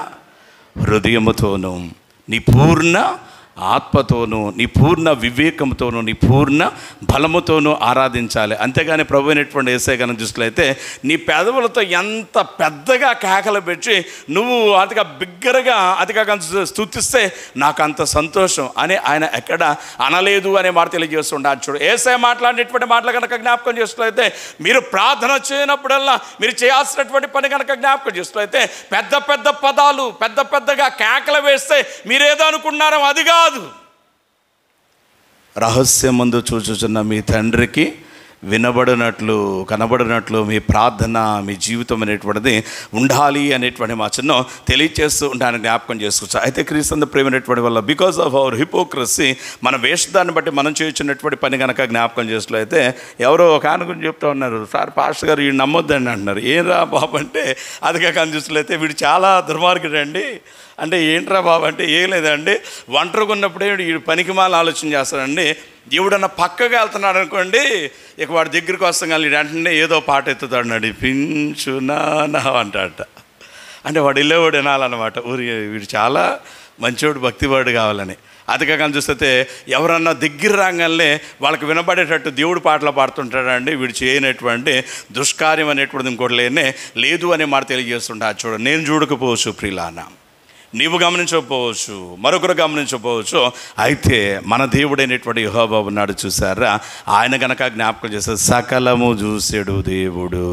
హృదయముతోనూ, నీ పూర్ణ ఆత్మతోనూ, నీ పూర్ణ వివేకంతోనూ, నీ పూర్ణ బలముతోనూ ఆరాధించాలి. అంతేగాని ప్రభు అయినటువంటి యేసయ్య గారిని చూసినట్లయితే నీ పెదవులతో ఎంత పెద్దగా కేకలు పెట్టి నువ్వు అతిగా బిగ్గరగా అతిగా స్తుతిస్తే నాకు అంత సంతోషం అని ఆయన ఎక్కడ అనలేదు అనే మాట తెలియజేస్తుండే. చూడు, యేసయ్య మాట్లాడినటువంటి మాటలు కనుక జ్ఞాపకం చేసినట్లయితే, మీరు ప్రార్థన చేయనప్పుడల్లా మీరు చేయాల్సినటువంటి పని కనుక జ్ఞాపకం చేసినట్లయితే, పెద్ద పెద్ద పదాలు పెద్దగా కేకలు వేస్తే మీరేదో అనుకున్నారో అది కాదు. రహస్యమందు చూచుచున్న మీ తండ్రికి కనబడినట్లు మీ ప్రార్థన, మీ జీవితం అనేటువంటిది ఉండాలి అనేటువంటి మాటను తెలియచేస్తూ ఉంటాను, జ్ఞాపకం చేసుకోవచ్చు. అయితే క్రీస్తు ప్రేమైనటువంటి వల్ల బికాస్ ఆఫ్ అవర్ హిపోక్రసీ, మన వేషధాన్ని బట్టి మనం చేయించినటువంటి పని కనుక జ్ఞాపకం చేసినట్లయితే, ఎవరో ఒక ఆయన గురించి చెప్తా ఉన్నారు, సార్ పాస్టర్ గారు వీడు నమ్మొద్దండి అంటున్నారు. ఏం రా బాబు అంటే, అదిగా కనిపిస్తున్నట్లయితే వీడు చాలా దుర్మార్గుడు అండి అంటే, ఏంట్రా బాబు అంటే, ఏం లేదండి, ఒంటరిగా ఉన్నప్పుడే వీడు పనికిమాల ఆలోచన చేస్తాడండి. దేవుడన్న పక్కగా వెళ్తున్నాడు అనుకోండి, ఇక వాడి దగ్గరికి వస్తాం కానీ వెంటనే ఏదో పాట ఎత్తుతాడు, నడిపించునా అంటాడట. అంటే వాడు ఇల్లేవాడు వినాలన్నమాట. వీడు చాలా మంచివాడు, భక్తివాడు కావాలని. అదిగా కానీ చూస్తే ఎవరన్నా దగ్గర రాగానే వాళ్ళకి వినబడేటట్టు దేవుడు పాటలు పాడుతుంటాడండి. వీడు చేయనటువంటి దుష్కార్యం అనేటువంటిది ఇంకోటి లేదు అనే మాట తెలియజేస్తుంటా. చూడ, నేను చూడకపోవచ్చు ప్రియులారా, నీవు గమనించకపోవచ్చు, మరొకరు గమనించకపోవచ్చు, అయితే మన దేవుడైనటువంటి యెహోవా ఉన్నాడు చూసారా, ఆయన కనుక జ్ఞాపకం చేస్తే సకలము చూసాడు దేవుడు.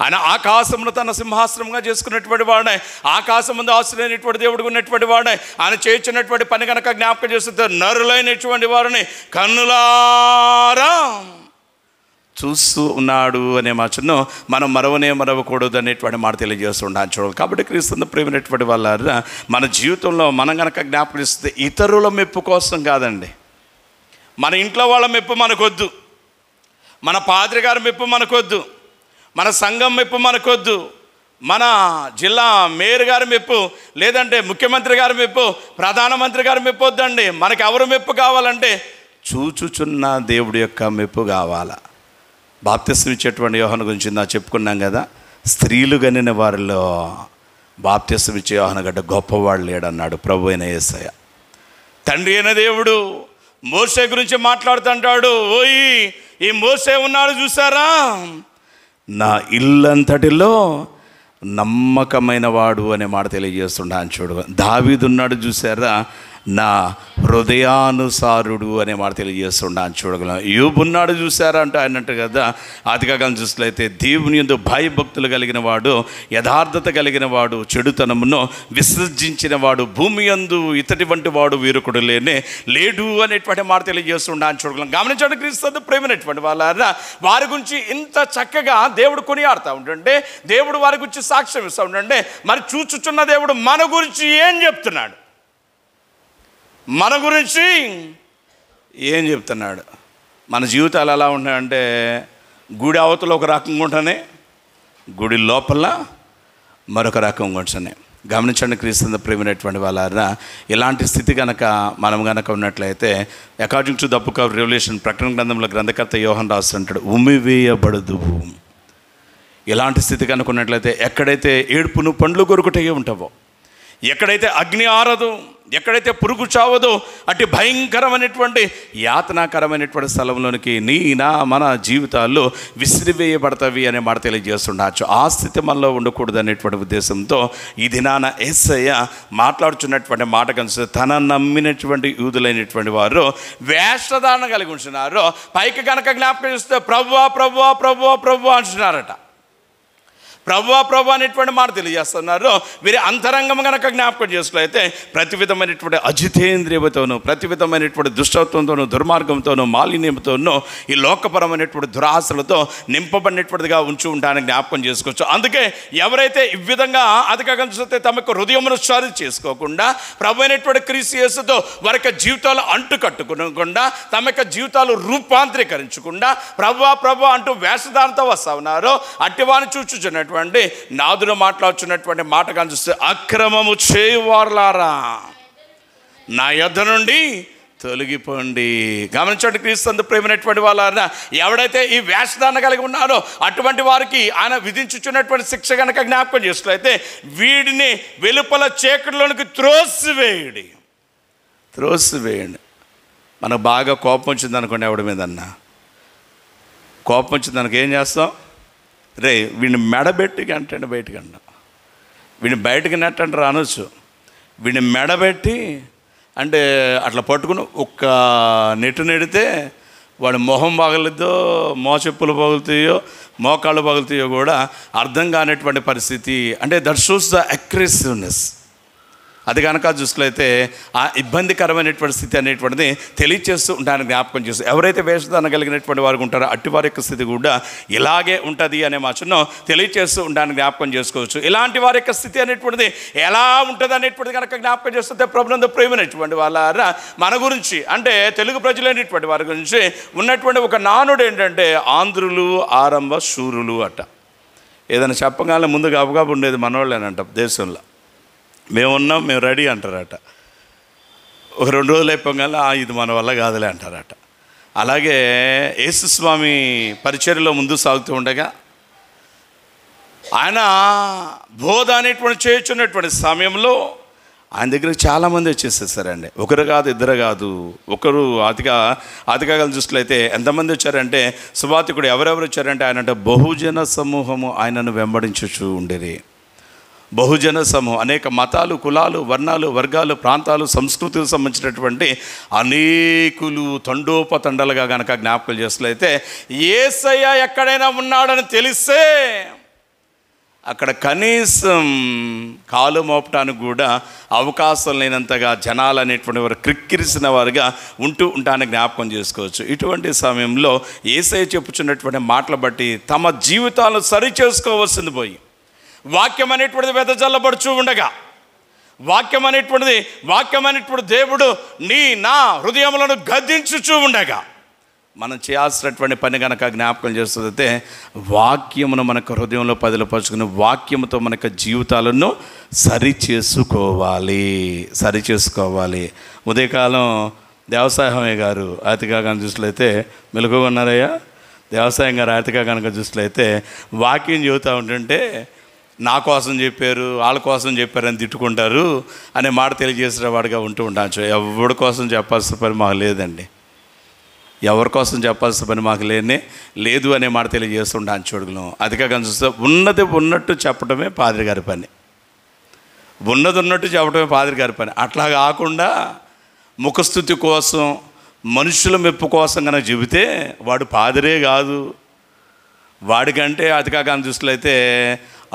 ఆయన ఆకాశమును తన సింహాసనంగా చేసుకున్నటువంటి వాడే, ఆకాశం ముందు ఆశ్రయమైనటువంటి దేవుడు ఉన్నటువంటి వాడే. ఆయన చేయించినటువంటి పని కనుక జ్ఞాపకం చేస్తే నరులైనటువంటి వారిని కన్నులారా చూస్తూ ఉన్నాడు అనే మాటను మనం మరవకూడదు అనేటువంటి మాట తెలియజేస్తుంటాను. చూడాలి. కాబట్టి క్రీస్తు ప్రేమైనటువంటి వాళ్ళ మన జీవితంలో మనం కనుక జ్ఞాపకం చేస్తే ఇతరుల మెప్పు కోసం కాదండి, మన ఇంట్లో వాళ్ళ మెప్పు మనకొద్దు, మన పాద్రి గారి మెప్పు మనకొద్దు, మన సంఘం మెప్పు మనకొద్దు, మన జిల్లా మేయర్ గారి మెప్పు, లేదంటే ముఖ్యమంత్రి గారి మెప్పు, ప్రధానమంత్రి గారి మెప్పు వద్దండి. మనకి ఎవరు మెప్పు కావాలంటే చూచుచున్న దేవుడి యొక్క మెప్పు కావాలా. బాప్తిస్మం ఇచ్చేటువంటి యోహాను గురించి చెప్పుకున్నాం కదా, స్త్రీలు గనిన వారిలో బాప్తిస్మం ఇచ్చే యోహాను గడ్డ గొప్పవాడు లేడన్నాడు ప్రభు అయిన యేసయ్య. తండ్రి అయిన దేవుడు మోషే గురించి మాట్లాడుతుంటాడు, ఓయి ఈ మోషే ఉన్నాడు చూసారా, నా ఇల్లంతటిలో నమ్మకమైన వాడు అనే మాట తెలియజేస్తున్నాను. చూడు, దావీదున్నాడు చూసారా, నా హృదయానుసారుడు అనే మాట తెలియజేస్తున్నాను. చూడగలం. యోబున్నాడు చూసారా అంటే అన్నట్టు కదా, అదిగా చూసినట్లయితే దేవుని యందు భయభక్తులు కలిగిన వాడు, యథార్థత కలిగిన వాడు, చెడుతనమును విసర్జించిన వాడు, భూమి యందు ఇతడి వంటి వాడు వీరకుడు లేడు అనేటువంటి మాట తెలియజేస్తున్నాను. చూడగలం. గమనించండి క్రీస్తు ప్రేమైనటువంటి వాళ్ళ వారి గురించి ఇంత చక్కగా దేవుడు కొనియాడుతూ ఉంటుంటే, దేవుడు వారి గురించి సాక్ష్యం ఇస్తూ ఉంటుంటే, మరి చూచుచున్న దేవుడు మన గురించి ఏం చెప్తున్నాడు, మన గురించి ఏం చెప్తున్నాడు? మన జీవితాలు ఎలా ఉంటాయంటే, గుడి అవతల ఒక రకంగా ఉంటానే, గుడి లోపల మరొక రకంగా ఉంటానే. గమనించండి క్రీస్తు ప్రేమైనటువంటి వాళ్ళ ఇలాంటి స్థితి కనుక మనం కనుక ఉన్నట్లయితే, according to the book of revolution, ప్రకటన గ్రంథంలో గ్రంథకర్త యోహాను రాస్తుంటాడు, ఉమ్మివేయబడదు. ఇలాంటి స్థితి కనుక ఉన్నట్లయితే, ఎక్కడైతే ఏడుపును పండ్లు కొరుకుటయ్యే ఉంటావో, ఎక్కడైతే అగ్ని ఆరదు, ఎక్కడైతే పురుగు చావదో అటు భయంకరమైనటువంటి యాతనాకరమైనటువంటి స్థలంలోనికి మన జీవితాల్లో విసిరివేయబడతావి అనే మాట తెలియజేస్తుండొచ్చు. ఆ స్థితి మనలో ఉండకూడదు అనేటువంటి ఉద్దేశంతో ఈ దినాన యేసయ్య మాట్లాడుచున్నటువంటి మాట కనుక తన నమ్మినటువంటి యూదులైనటువంటి వారు వేషధారణ కలిగి ఉంటున్నారు. పైకి కనుక జ్ఞాపకం చేస్తే ప్రభువా ప్రభువా ప్రభువా ప్రభువా అంటున్నారట. ప్రభువా ప్రభు అనేటువంటి మాట తెలియజేస్తున్నారు. వీరి అంతరంగం కనుక జ్ఞాపకం చేసుకున్నట్లయితే ప్రతి విధమైనటువంటి అజితేంద్రియతోనూ, ప్రతి విధమైనటువంటి దుష్టత్వంతోనూ, దుర్మార్గంతోనూ, మాలిన్యంతోనూ, ఈ లోకపరమైనటువంటి దురాశలతో నింపబడినటువంటిదిగా ఉంచి ఉంటానని జ్ఞాపకం చేసుకోవచ్చు. అందుకే ఎవరైతే ఈ విధంగా అధికంగా తమకు హృదయమును శుద్ధి చేసుకోకుండా ప్రభు అయినటువంటి క్రీస్తు యేసుతో వారి యొక్క జీవితాలు అంటు కట్టుకోకుండా, తమ యొక్క జీవితాలు రూపాంతరీకరించకుండా ప్రభువా ప్రభు అంటూ వేషధారణతో వస్తా ఉన్నారో అట్టి వారిని చూచుచున్నట్టు నాదుడు మాట్లాడుచున్నటువంటి మాట కనిపిస్తే, అక్రమము చేయువారులారా నా యొద్ద నుండి తొలగిపోండి. గమనించండి, క్రీస్తు ప్రేమైనటువంటి వాళ్ళ ఎవడైతే ఈ వేషధారణ కలిగి ఉన్నారో అటువంటి వారికి ఆయన విధించుచున్నటువంటి శిక్ష కనుక జ్ఞాపకం చేసుకున్నట్లయితే వీడిని వెలుపల చీకటిలోనికి త్రోసివేయండి. మనకు బాగా కోపం వచ్చింది అనుకోండి, ఎవడి మీదన్నా కోపం వచ్చింది అనుకో ఏం చేస్తాం? వీడిని మెడబెట్టి గంటండి బయటకు అంటాం. వీడిని బయటకు నెట్టండి రానొచ్చు. వీడిని మెడబెట్టి అంటే అట్లా పట్టుకుని ఒక్క నెట్టు నెడితే వాడి మొహం పగలుద్దో, మోచెప్పులు పగులుతాయో, మోకాళ్ళు పగులుతాయో కూడా అర్థం కానిటువంటి పరిస్థితి. అంటే దట్ షోస్ ద అగ్రెసివ్నెస్. అది కనుక చూసుకులైతే ఆ ఇబ్బందికరమైనటువంటి స్థితి అనేటువంటిది తెలియచేస్తూ ఉంటానని జ్ఞాపకం చేస్తూ, ఎవరైతే వేషధారణ కలిగినటువంటి వారు ఉంటారో అట్టి వారి యొక్క స్థితి కూడా ఇలాగే ఉంటుంది అనే మాటను తెలియచేస్తూ ఉంటానని జ్ఞాపకం చేసుకోవచ్చు. ఇలాంటి వారి యొక్క స్థితి అనేటువంటిది ఎలా ఉంటుంది అనేటువంటిది కనుక జ్ఞాపకం చేస్తుంటే ప్రభునందు ప్రేమైనటువంటి వాళ్ళ మన గురించి అంటే తెలుగు ప్రజలైనటువంటి వారి గురించి ఉన్నటువంటి ఒక నానుడు ఏంటంటే ఆంధ్రులు ఆరంభ శూరులు అట. ఏదైనా చెప్పగానే ముందు గబగబా ఉండేది మనోళ్ళేనంట దేశంలో. మేమున్నాం, మేము రెడీ అంటారట. ఒక 2 రోజులు అయిపోగానే ఇది మన వల్ల కాదులే అంటారట. అలాగే యేసుస్వామి పరిచర్యలో ముందు సాగుతూ ఉండగా ఆయన బోధ అనేటువంటి చేయుచున్నటువంటి సమయంలో ఆయన దగ్గరికి చాలామంది వచ్చేసేసారండి. ఒకరు కాదు, ఇద్దరు కాదు, ఒకరు అతిగా చూసుకులైతే ఎంతమంది వచ్చారంటే సువార్తికుడు ఎవరెవరు వచ్చారంటే ఆయన బహుజన సమూహము ఆయనను వెంబడించుచూ ఉండేది. బహుజన సమూహం, అనేక మతాలు, కులాలు, వర్ణాలు, వర్గాలు, ప్రాంతాలు, సంస్కృతికి సంబంధించినటువంటి అనేకులు తండోపతండలుగా కనుక జ్ఞాపకం చేసినట్లయితే యేసయ్య ఎక్కడైనా ఉన్నాడని తెలిస్తే అక్కడ కనీసం కాలు మోపటానికి కూడా అవకాశం లేనంతగా జనాలు అనేటువంటి వారు క్రిక్కిరిసిన వారుగా ఉంటూ ఉంటానని జ్ఞాపకం చేసుకోవచ్చు. ఇటువంటి సమయంలో యేసయ్య చెప్పుచున్నటువంటి మాటలు బట్టి తమ జీవితాలను సరి చేసుకోవాల్సింది పోయి వాక్యం అనేటువంటిది వెదజల్లబడుచూ ఉండగా, వాక్యం అనేటువంటి దేవుడు నా హృదయములను గద్దించుచూ ఉండగా మనం చేయాల్సినటువంటి పని కనుక జ్ఞాపకం చేస్తుందంటే వాక్యమును మనకు హృదయంలో పదిలపరుచుకుని వాక్యముతో మనకు జీవితాలను సరిచేసుకోవాలి. ఉదయకాలం దేవసాయమయ్య గారు అతిగా కనుక చూసినట్లయితే మెలకుగా ఉన్నారయ్యా. దేవసాయం గారు అతిగా కనుక చూసినట్లయితే వాక్యం చెబుతూ ఉంటుంటే నా కోసం చెప్పారు, వాళ్ళ కోసం చెప్పారని తిట్టుకుంటారు అనే మాట తెలియజేసేవాడుగా ఉంటూ ఉండొచ్చు. ఎవరి కోసం చెప్పాల్సిన పని మాకు లేదండి. ఎవరి కోసం చెప్పాల్సిన పని మాకు లేదు అనే మాట తెలియజేస్తుంటాను. చూడగలం అదిగా చూస్తే ఉన్నది ఉన్నట్టు చెప్పడమే పాదిరి గారి పని. ఉన్నది ఉన్నట్టు చెప్పడమే పాదిరి గారి పని. అట్లా కాకుండా ముఖస్థుతి కోసం, మనుషుల మెప్పు కోసం కనుక చెబితే వాడు పాదిరే కాదు. వాడికంటే అతిగా చూసినట్లయితే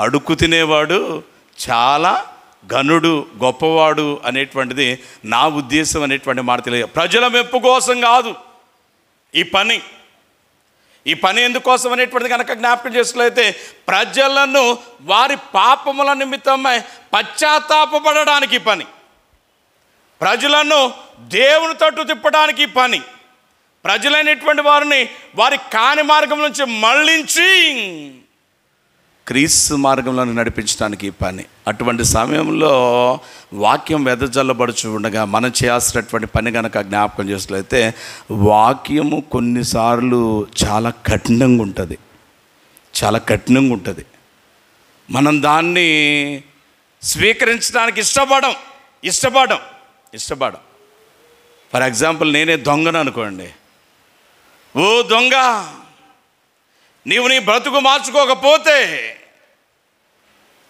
అడుక్కు తినేవాడు చాలా ఘనుడు, గొప్పవాడు అనేటువంటిది నా ఉద్దేశం అనేటువంటి మాట తెలియదు. ప్రజల మెప్పు కోసం కాదు ఈ పని ఎందుకోసం అనేటువంటిది కనుక జ్ఞాపకం చేసుకున్నట్లయితే ప్రజలను వారి పాపముల నిమిత్తమై పశ్చాత్తాపపడడానికి పని, ప్రజలను దేవుని తట్టు తిప్పడానికి పని, ప్రజలైనటువంటి వారిని వారి కాని మార్గం నుంచి మళ్ళించి క్రీస్తు మార్గంలో నడిపించడానికి పని. అటువంటి సమయంలో వాక్యం వెదజల్లబడుచు ఉండగా మనం చేయాల్సినటువంటి పని కనుక జ్ఞాపకం చేసినట్లయితే వాక్యము కొన్నిసార్లు చాలా కఠినంగా ఉంటుంది. మనం దాన్ని స్వీకరించడానికి ఇష్టపడం. ఫర్ ఎగ్జాంపుల్, నేనే దొంగను అనుకోండి. ఓ దొంగ, నీవు నీ బ్రతుకు మార్చుకోకపోతే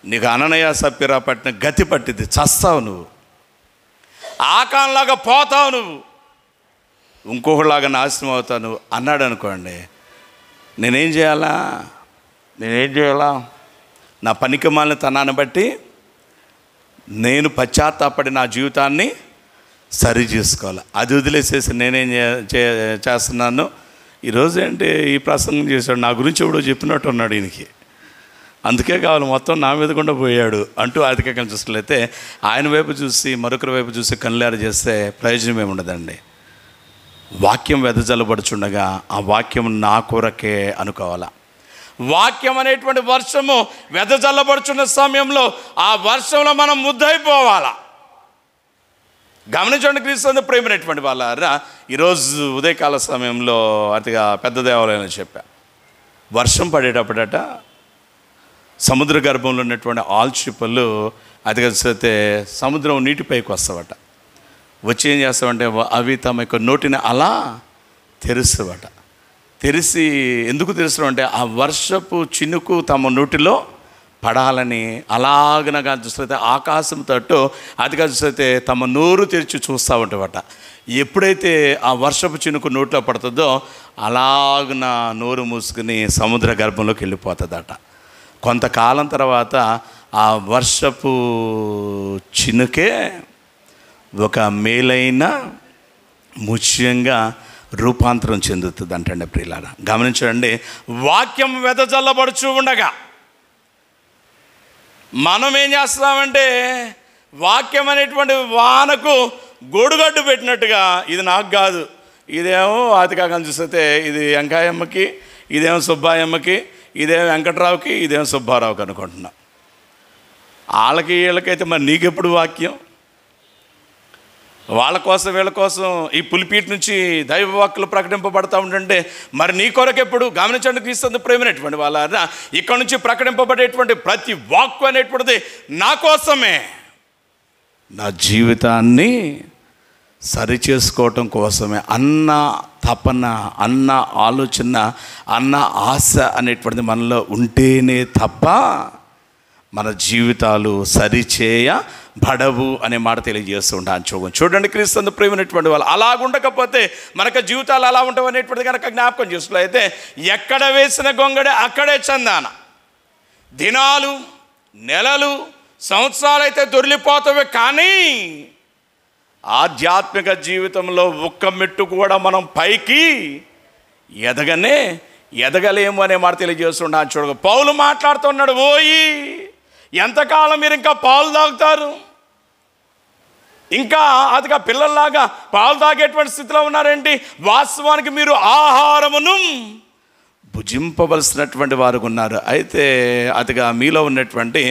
నీకు అననయ సప్పిరా పట్టిన గతి పట్టింది, చస్తావు నువ్వు, ఆకాంలాగా పోతావు నువ్వు, ఇంకొకలాగా నాశనం అవుతావు నువ్వు అన్నాడు అనుకోండి. నేనేం చేయాలా? నా పనికి మాలిన తనాన్ని బట్టి నేను పశ్చాత్తాపడి నా జీవితాన్ని సరి చేసుకోవాలి. అది వదిలేసేసి నేనేం చేస్తున్నాను? ఈరోజు ఏంటి ఈ ప్రసంగం చేశాడు, నా గురించి ఎవడో చెప్పినట్టు ఉన్నాడు ఈయనకి, అందుకే కావాలి మొత్తం నా మీద కూడా పోయాడు అంటూ అధికంగా చూసినట్లయితే ఆయన వైపు చూసి మరొకరి వైపు చూసి కళ్ళారు చేస్తే ప్రయోజనం ఏముండదండి. వాక్యం వెదజల్లబడుచుండగా ఆ వాక్యం నా కొరకే అనుకోవాలా. వాక్యం అనేటువంటి వర్షము వెదజల్లబడుచున్న సమయంలో ఆ వర్షంలో మనం ముద్దయిపోవాలా. గమనించండి క్రీస్తు ప్రేమైనటువంటి వాళ్ళారా, ఈరోజు ఉదయకాల సమయంలో అతిగా పెద్ద దేవాలయంలో చెప్పా, వర్షం పడేటప్పుడట సముద్ర గర్భంలో ఉన్నటువంటి ఆల్చిప్పలు అతిగా చూస్తే సముద్రం నీటిపైకి వస్తావట. వచ్చి ఏం చేస్తామంటే అవి తమ యొక్క నోటిని అలా తెరుస్తావట. తెరిసి ఎందుకు తెరుస్తామంటే ఆ వర్షపు చినుకు తమ నోటిలో పడాలని అలాగనగా చూస్తే ఆకాశం తట్టు అదిగా చూస్తే తమ నోరు తెరిచి చూస్తూ ఉంటావట. ఎప్పుడైతే ఆ వర్షపు చినుకు నోట్లో పడుతుందో అలాగన నోరు మూసుకుని సముద్ర గర్భంలోకి వెళ్ళిపోతుందట. కొంతకాలం తర్వాత ఆ వర్షపు చినుకే ఒక మేలైన ముత్యంగా రూపాంతరం చెందుతుంది అంటండి ప్రియులారా. గమనించండి, వాక్యం వెదజల్లబడుచు ఉండగా మనం ఏం చేస్తున్నామంటే వాక్యం అనేటువంటి వానకు గొడుగడ్డు పెట్టినట్టుగా, ఇది నాకు కాదు, ఇదేమో ఆతికాకం చూస్తే ఇది వెంకాయమ్మకి, ఇదేమో సుబ్బాయమ్మకి, ఇదేమో వెంకట్రావుకి, ఇదేమో సుబ్బారావుకి అనుకుంటున్నా. వాళ్ళకి వీళ్ళకైతే మరి నీకెప్పుడు వాక్యం? వాళ్ళ కోసం వీళ్ళ కోసం ఈ పులిపీట నుంచి దైవ వాక్కులు ప్రకటింపబడతా ఉంటుంటే మరి నీ కొరకెప్పుడు? గమనించండి క్రీస్తు ప్రేమైనటువంటి వాళ్ళ, ఇక్కడ నుంచి ప్రకటింపబడేటువంటి ప్రతి వాక్కు అనేటువంటిది నా కోసమే, నా జీవితాన్ని సరి చేసుకోవటం కోసమే అన్న తపన, అన్న ఆలోచన, అన్న ఆశ అనేటువంటిది మనలో ఉంటేనే తప్ప మన జీవితాలు సరిచేయబడవు అనే మాట తెలియజేస్తూ ఉంటాను. చూడండి క్రీస్తు ప్రేమైనటువంటి వాళ్ళు, అలాగుండకపోతే మనకు జీవితాలు అలా ఉంటావు అనేటువంటిది కనుక జ్ఞాపకం చేసుకున్నట్లయితే ఎక్కడ వేసిన గొంగడే అక్కడే చందాన. దినాలు, నెలలు, సంవత్సరాలు అయితే దొరికిపోతావే, కానీ ఆధ్యాత్మిక జీవితంలో ఒక్క మెట్టు కూడా మనం పైకి ఎదగలేము అనే మాట తెలియజేస్తున్నాను. చూడగా పౌలు మాట్లాడుతున్నాడు, ఓయి ఎంతకాలం మీరు ఇంకా పాలు తాగుతారు? ఇంకా అదిగా పిల్లల్లాగా పాలు తాగేటువంటి స్థితిలో ఉన్నారేంటి? వాస్తవానికి మీరు ఆహారమును భుజింపవలసినటువంటి వారు ఉన్నారు. అయితే అదిగా మీలో ఉన్నటువంటి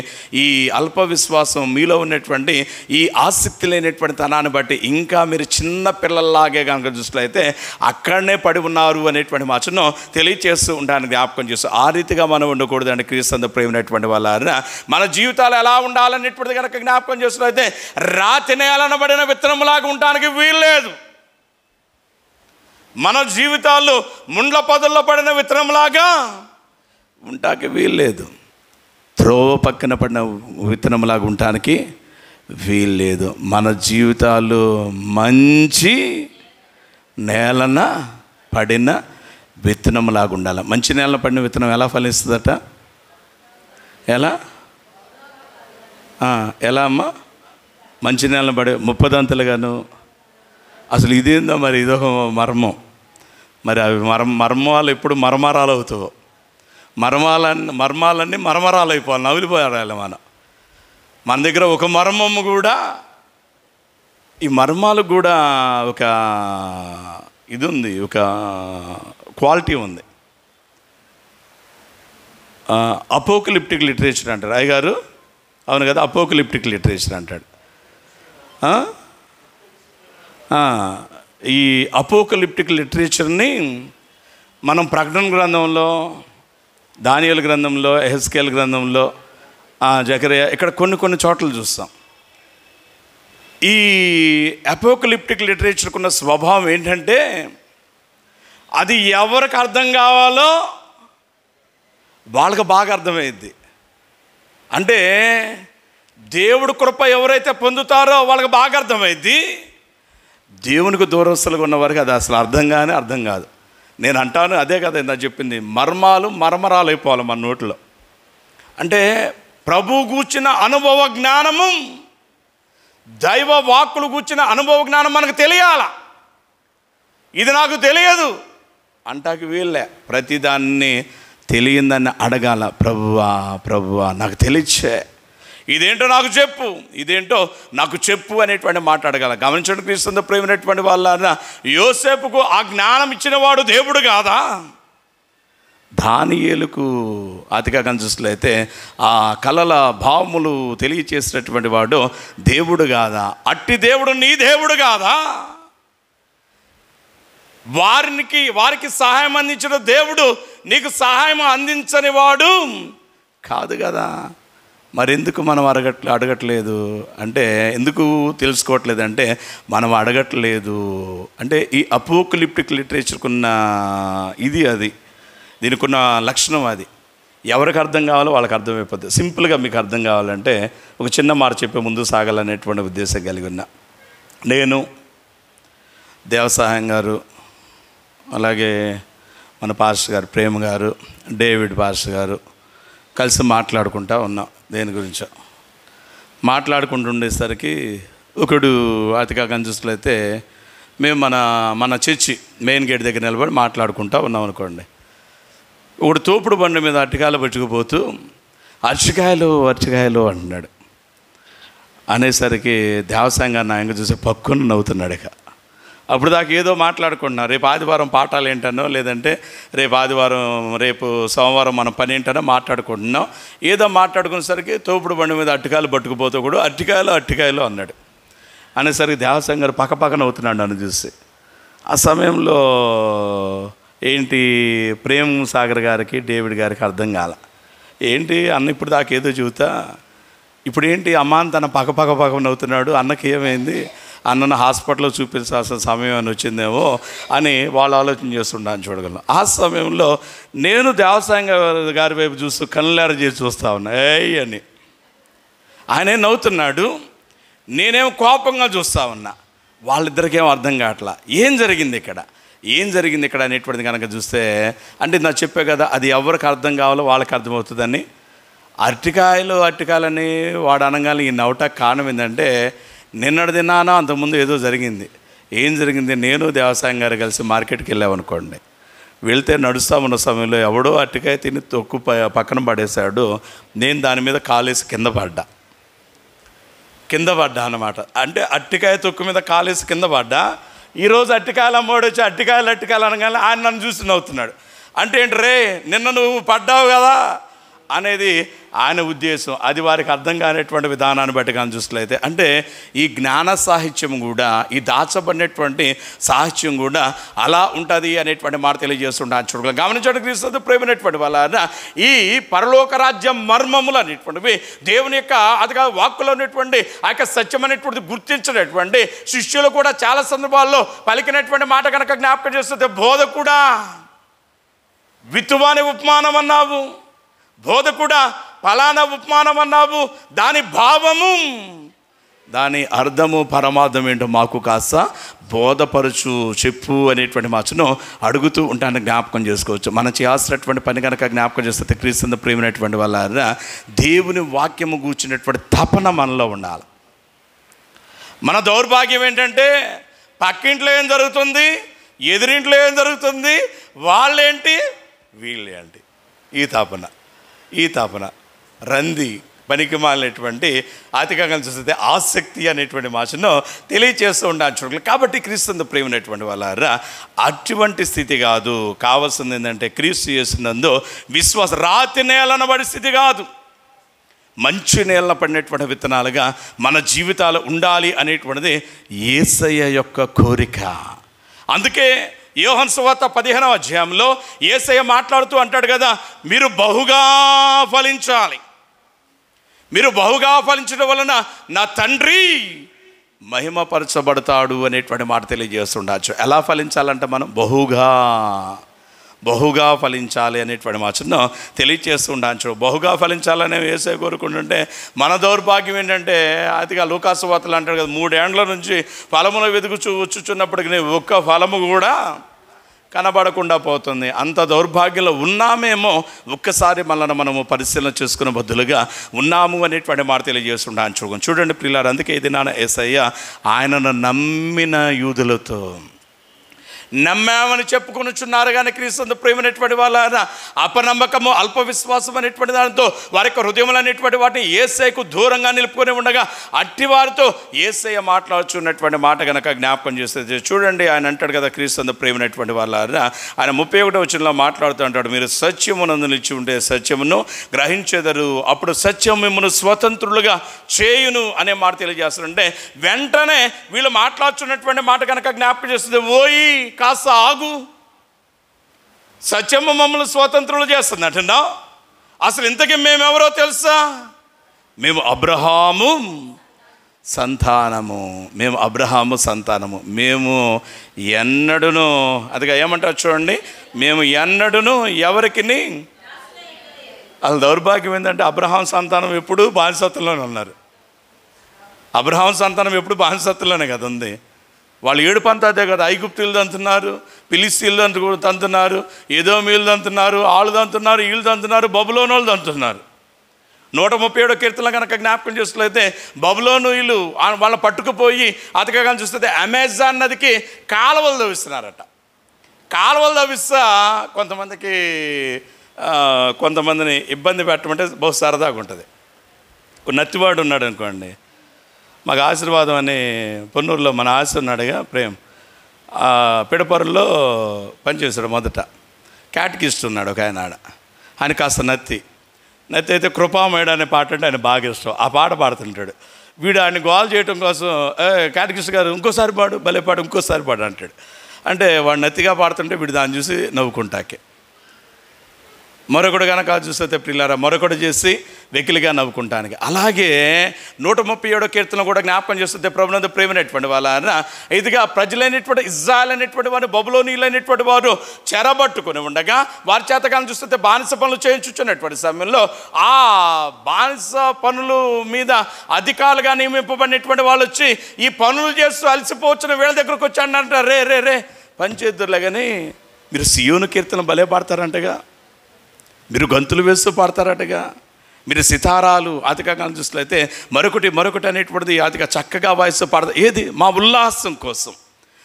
ఈ అల్ప విశ్వాసం, మీలో ఉన్నటువంటి ఈ ఆసక్తి లేనటువంటి తనాన్ని బట్టి ఇంకా మీరు చిన్న పిల్లల్లాగే కనుక చూసినట్లయితే అక్కడనే పడి ఉన్నారు అనేటువంటి మాటను తెలియచేస్తూ ఉండడానికి జ్ఞాపకం చేస్తూ, ఆ రీతిగా మనం ఉండకూడదు అంటే క్రీస్తు ప్రేమైనటువంటి వాళ్ళ మన జీవితాలు ఎలా ఉండాలనేటువంటిది కనుక జ్ఞాపకం చేసినట్లయితే రాతి నేలనబడిన విత్తనంలాగా ఉండడానికి వీల్లేదు. మన జీవితాల్లో ముండ్ల పొదల్లో పడిన విత్తనంలాగా ఉండటానికి వీల్లేదు. త్రోవ పక్కన పడిన విత్తనంలాగా ఉండటానికి వీల్లేదు. మన జీవితాలు మంచి నేలన పడిన విత్తనంలాగా ఉండాలి. మంచి నేలన పడిన విత్తనం ఎలా ఫలిస్తుందట? ఎలా అమ్మా? మంచి నేలన పడే 30 గాను. అసలు ఇదేందో మరి, ఇదొక మర్మం. మరి అవి మర్మాలు ఎప్పుడు మర్మరాలు అవుతావు, మర్మాలన్నీ మర్మరాలు అయిపోవాలి, నవ్వులిపోయాలి. మన దగ్గర ఒక మర్మము కూడా, ఈ మర్మాలు కూడా ఒక ఇది ఉంది, ఒక క్వాలిటీ ఉంది. అపోకలిప్టిక్ లిటరేచర్ అంటారు అయ్యగారు, అవును కదా, అపోకలిప్టిక్ లిటరేచర్ అంటాడు. ఈ అపోకలిప్టిక్ లిటరేచర్ని మనం ప్రకటన గ్రంథంలో, దానియేలు గ్రంథంలో, ఎహెజ్కేలు గ్రంథంలో, జకరియా ఇక్కడ కొన్ని చోట్ల చూస్తాం. ఈ అపోకలిప్టిక్ లిటరేచర్కున్న స్వభావం ఏంటంటే అది ఎవరికి అర్థం కావాలో వాళ్ళకి బాగా అర్థమైంది. అంటే దేవుడు కృప ఎవరైతే పొందుతారో వాళ్ళకి బాగా అర్థమైంది. దేవునికి దూరస్తులుగా ఉన్న వారికి అది అసలు అర్థం కాదు. నేను అంటాను అదే కదా ఇందా చెప్పింది, మర్మరాలు అయిపోవాలి మన నోట్లో. అంటే ప్రభు గూర్చిన అనుభవ జ్ఞానము, దైవ వాక్కులు గూర్చిన అనుభవ జ్ఞానం మనకు తెలియాల. ఇది నాకు తెలియదు అంటాకి వీళ్ళే, ప్రతిదాన్ని తెలియందాన్ని అడగాల. ప్రభువా నాకు తెలియచ్చే, ఇదేంటో నాకు చెప్పు అనేటువంటి మాట అడగాల. గమనించడం క్రీస్తు ప్రేమైనటువంటి వాళ్ళ యోసేపుకు ఆ జ్ఞానం ఇచ్చిన వాడు దేవుడు కాదా? దానియేలుకు అతిగా కన్సిస్టులు అయితే ఆ కలల భావములు తెలియచేసినటువంటి వాడు దేవుడు కాదా? అట్టి దేవుడు నీ దేవుడు కాదా? వారికి సహాయం అందించిన దేవుడు నీకు సహాయం అందించని వాడు కాదు కదా. మరెందుకు మనం అడగట్లేదు అంటే, ఎందుకు తెలుసుకోవట్లేదు అంటే మనం అడగట్లేదు. అంటే ఈ అపోకలిప్టిక్ లిటరేచర్కున్న అది దీనికి ఉన్న లక్షణం అది. ఎవరికి అర్థం కావాలో వాళ్ళకి అర్థమైపోతుంది. సింపుల్గా మీకు అర్థం కావాలంటే ఒక చిన్న మాట చెప్పే ముందు సాగాలనేటువంటి ఉద్దేశం కలిగి ఉన్నా. నేను, దేవసహాయం గారు, అలాగే మన పాస్టర్ గారు ప్రేమ గారు, డేవిడ్ పాస్టర్ గారు కలిసి మాట్లాడుకుంటా ఉన్నాం. దేని గురించో మాట్లాడుకుంటుండేసరికి ఒకడు అతిగా కన్సిస్టులు అయితే మేము మన చర్చి మెయిన్ గేట్ దగ్గర నిలబడి మాట్లాడుకుంటా ఉన్నాం అనుకోండి. ఒకడు తోపుడు బండి మీద అరటికాయలు పట్టుకుపోతూ అరటికాయలు అంటున్నాడు. అనేసరికి దేవసాంగా నాయన చూసి పక్కున నవ్వుతున్నాడు. ఇక అప్పుడు దాకా ఏదో మాట్లాడుకుంటున్నాం, రేపు ఆదివారం పాఠాలు ఏంటనో, లేదంటే రేపు సోమవారం మన పని ఏంటనో మాట్లాడుకుంటున్నాం. ఏదో మాట్లాడుకునేసరికి తోపుడు బండి మీద అరటికాయలు పట్టుకుపోతూ కూడా అరటికాయలు అన్నాడు. అనేసరికి దేవసాంగ గారు పక్కపక్క నవ్వుతున్నాడు నన్ను చూసి. ఆ సమయంలో ఏంటి ప్రేమ్ సాగర్ గారికి, డేవిడ్ గారికి అర్థం కాల. ఏంటి అన్న ఇప్పుడు దాకా ఏదో చెబుతా, ఇప్పుడు ఏంటి అమ్మాని తన పక్క నవ్వుతున్నాడు, అన్నకి ఏమైంది, అన్నను హాస్పిటల్లో చూపించాల్సిన సమయం అని వచ్చిందేమో అని వాళ్ళు ఆలోచన చేస్తుండని చూడగలను. ఆ సమయంలో నేను దేవసాంగ గారి వైపు చూస్తూ కళ్ళార చేసి చూస్తూ ఉన్నా అని. ఆయనే నవ్వుతున్నాడు, నేనేమో కోపంగా చూస్తూ ఉన్నా. వాళ్ళిద్దరికేమో అర్థం కావట్లా ఏం జరిగింది ఇక్కడ అనేటువంటిది కనుక చూస్తే, అంటే నాకు చెప్పే కదా అది ఎవరికి అర్థం కావాలో వాళ్ళకి అర్థమవుతుందని. అరటికాయలని వాడు అనగానే ఈ నవ్వటానికి కారణం ఏంటంటే, నిన్నటి దినాన అంతకుముందు ఏదో జరిగింది. ఏం జరిగింది, నేను దేవసాయం గారు కలిసి మార్కెట్కి వెళ్ళామనుకోండి. వెళ్తే నడుస్తూ ఉన్న సమయంలో ఎవడో అరటికాయ తిని తొక్కు పక్కన పడేశాడు. నేను దాని మీద కాలేసి కింద పడ్డా అన్నమాట. అంటే అరటికాయ తొక్కు మీద కాలేసి కింద పడ్డా. ఈరోజు అరటికాయలు అమ్మోడు వచ్చి అరటికాయలు అనగానే ఆయన నన్ను చూసి నవ్వుతున్నాడు. అంటే ఏంటి రే, నిన్న నువ్వు పడ్డావు కదా అనేది ఆయన ఉద్దేశం. అది వారికి అర్థం కానిటువంటి విధానాన్ని బట్టి కానీ చూసినట్లయితే, అంటే ఈ జ్ఞాన సాహిత్యం కూడా, ఈ దాచబడినటువంటి సాహిత్యం కూడా అలా ఉంటుంది అనేటువంటి మాట తెలియజేస్తుంటాను. చూడగలం గమనించడం క్రీస్తు ప్రేమైనటువంటి వాళ్ళ ఈ పరలోక రాజ్యం మర్మములు అనేటువంటివి దేవుని యొక్క అదిగా వాక్కులో ఉన్నటువంటి ఆ యొక్క సత్యమైనటువంటి గుర్తించినటువంటి శిష్యులు కూడా చాలా సందర్భాల్లో పలికినటువంటి మాట కనుక జ్ఞాపకం చేస్తుంది. బోధకుడా విత్తువాని ఉపమానం అన్నావు, బోధకుడా ఫలానా ఉపమానం అన్నావు, దాని భావము దాని అర్థము పరమార్థం ఏంటో మాకు కాస్త బోధపరచు చెప్పు అనేటువంటి మాటను అడుగుతూ ఉంటాను. జ్ఞాపకం చేసుకోవచ్చు. మనం చేయాల్సినటువంటి పని కనుక జ్ఞాపకం చేస్తే క్రీస్తు ప్రేమైనటువంటి వాళ్ళ దేవుని వాక్యము కూర్చున్నటువంటి తపన మనలో ఉండాలి. మన దౌర్భాగ్యం ఏంటంటే పక్కింట్లో ఏం జరుగుతుంది, ఎదురింట్లో ఏం జరుగుతుంది, వాళ్ళేంటి వీళ్ళేంటి, ఈ తాపన రంది పనికి మాలినటువంటి అతిగా చూస్తే ఆసక్తి అనేటువంటి మాటను తెలియచేస్తూ ఉండాలి చూడాలి. కాబట్టి క్రీస్తు ప్రేమైనటువంటి వాళ్ళ అటువంటి స్థితి కాదు. కావాల్సింది ఏంటంటే క్రీస్తు యేసునందు విశ్వాస రాతి నేలనబడి స్థితి కాదు, మంచి నేల పడినటువంటి విత్తనాలుగా మన జీవితాలు ఉండాలి అనేటువంటిది యేసయ్య యొక్క కోరిక. అందుకే యోహాను సువార్త 15వ అధ్యాయంలో యేసయ్య మాట్లాడుతూ అంటాడు కదా, మీరు బహుగా ఫలించాలి, మీరు బహుగా ఫలించడం వలన నా తండ్రి మహిమపరచబడతాడు అనేటువంటి మాట తెలియజేస్తుండొచ్చు. ఎలా ఫలించాలంటే మనం బహుగా ఫలించాలి అనేటువంటి మాటను తెలియజేస్తుండొచ్చు. బహుగా ఫలించాలనే వేసే కోరుకుంటుంటే మన దౌర్భాగ్యం ఏంటంటే, అదిగా లూకాసు వార్తలు అంటాడు కదా, 3 ఏండ్ల నుంచి ఫలములు వచ్చుచున్నప్పటికీ ఒక్క ఫలము కూడా కనబడకుండా పోతుంది. అంత దౌర్భాగ్యంలో ఉన్నామేమో ఒక్కసారి మనము పరిశీలన చేసుకున్న బదులుగా ఉన్నాము అనేటువంటి మాట తెలియజేస్తుండొచ్చు. చూడండి ప్రియులారా, అందుకే ఇది నాన్న యేసయ్య ఆయనను నమ్మిన యూదులతో నమ్మామని చెప్పుకొనుచున్నారు కానీ క్రీస్తు ప్రేమైనటువంటి వాళ్ళ అపనమ్మకము అల్ప విశ్వాసం అనేటువంటి దానితో వారి యొక్క హృదయములు అనేటువంటి వాటిని యేసయ్యకు దూరంగా నిలుపుకొని ఉండగా అట్టి వారితో యేసయ్య మాట్లాడుచున్నటువంటి మాట కనుక జ్ఞాపకం చేస్తే చూడండి, ఆయన అంటాడు కదా, క్రీస్తు ప్రేమైనటువంటి వాళ్ళ ఆయన 31వ వచనంలో మాట్లాడుతూ అంటాడు, మీరు సత్యమునందు నిలిచి ఉంటే సత్యమును గ్రహించెదరు, అప్పుడు సత్యం మిమ్మల్ని స్వతంత్రులుగా చేయును అనే మాట తెలియజేస్తారంటే వెంటనే వీళ్ళు మాట్లాడుచున్నటువంటి మాట కనుక జ్ఞాపకం చేస్తుంది, ఓయి కాస్త ఆగు, సత్యము మమ్మల్ని స్వతంత్రులు చేస్తుంది అంటున్నా. అసలు ఇంతకీ మేమెవరో తెలుసా? మేము అబ్రహాము సంతానము. మేము ఎన్నడూను, అదిగా ఏమంటారు చూడండి, మేము ఎన్నడూను ఎవరికి, వాళ్ళ దౌర్భాగ్యం ఏంటంటే అబ్రహాం సంతానం ఎప్పుడు బానిసత్వంలోనే ఉన్నారు. అబ్రహాం సంతానం ఎప్పుడు బానిసత్వంలోనే కదా ఉంది. వాళ్ళు ఏడుపంతా అదే కదా, ఐగుప్తులు తంతున్నారు, ఫిలిస్తీన్లు తంతున్నారు, ఎదోమీయులు తంతున్నారు, వాళ్ళు తంతున్నారు, వీళ్ళు తంతున్నారు, బబులోనోళ్ళు తంతున్నారు. 137వ కీర్తనలో కనుక జ్ఞాపకం చేసినట్లయితే బబులోనీయులు వాళ్ళని పట్టుకుపోయి అతకగా చూస్తే అమెజాన్ నదికి కాలువలు తవ్విస్తున్నారట. కాలువలు తవ్విస్తా కొంతమందిని ఇబ్బంది పెట్టమంటే బహు సరదాగా ఉంటుంది. నత్తివాడు ఉన్నాడు అనుకోండి, మాకు ఆశీర్వాదం అని పొన్నూరులో మన ఆశ ఉన్నాడుగా ప్రేమ్, పిడపరులో పనిచేశాడు. మొదట క్యాటకిస్ట్ ఉన్నాడు ఒక ఆయన కాస్త నత్తి అయితే కృపామేడు అనే పాట అంటే ఆయన బాగా ఇష్టం. ఆ పాట పాడుతుంటాడు. వీడు ఆయన గోల్ చేయటం కోసం, క్యాటకిస్ట్ గారు ఇంకోసారి పాడు, భలే పాడు, ఇంకోసారి పాడు అంటాడు. అంటే వాడు నత్తిగా పాడుతుంటే వీడు దాన్ని చూసి నవ్వుకుంటాకే. మరొకడు కనుక చూస్తే ప్రియులారా, మరొకడు చేసి వెకిలిగా నవ్వుకుంటానికి. అలాగే 137వ కీర్తన కూడా జ్ఞాపకం చేస్తుంటే ప్రభునందు ప్రేమైనటువంటి వాళ్ళ ఇదిగా ప్రజలైనటువంటి ఇజ్రాయెల్ అనేటువంటి వారు బబులోనీయులైనటువంటి వారు చెరబట్టుకుని ఉండగా వారి చేతకాలను చూస్తే బానిస పనులు చేయించున్నటువంటి సమయంలో ఆ బానిస పనుల మీద అధికారులుగా నియమింపబడినటువంటి వాళ్ళు వచ్చి ఈ పనులు చేస్తూ అలసిపోవచ్చిన వీళ్ళ దగ్గరకు వచ్చి అంటారు, రే పని చేద్దురులే కానీ మీరు సియోను కీర్తన భలే పాడతారంటగా, మీరు గంతులు వేస్తూ పాడతారటగా, మీరు సితారాలు అతిగా చూసినట్లయితే మరొకటి అనేటువంటిది అతిగా చక్కగా వాయిస్తూ పాడతారు. ఏది? మా ఉల్లాసం కోసం,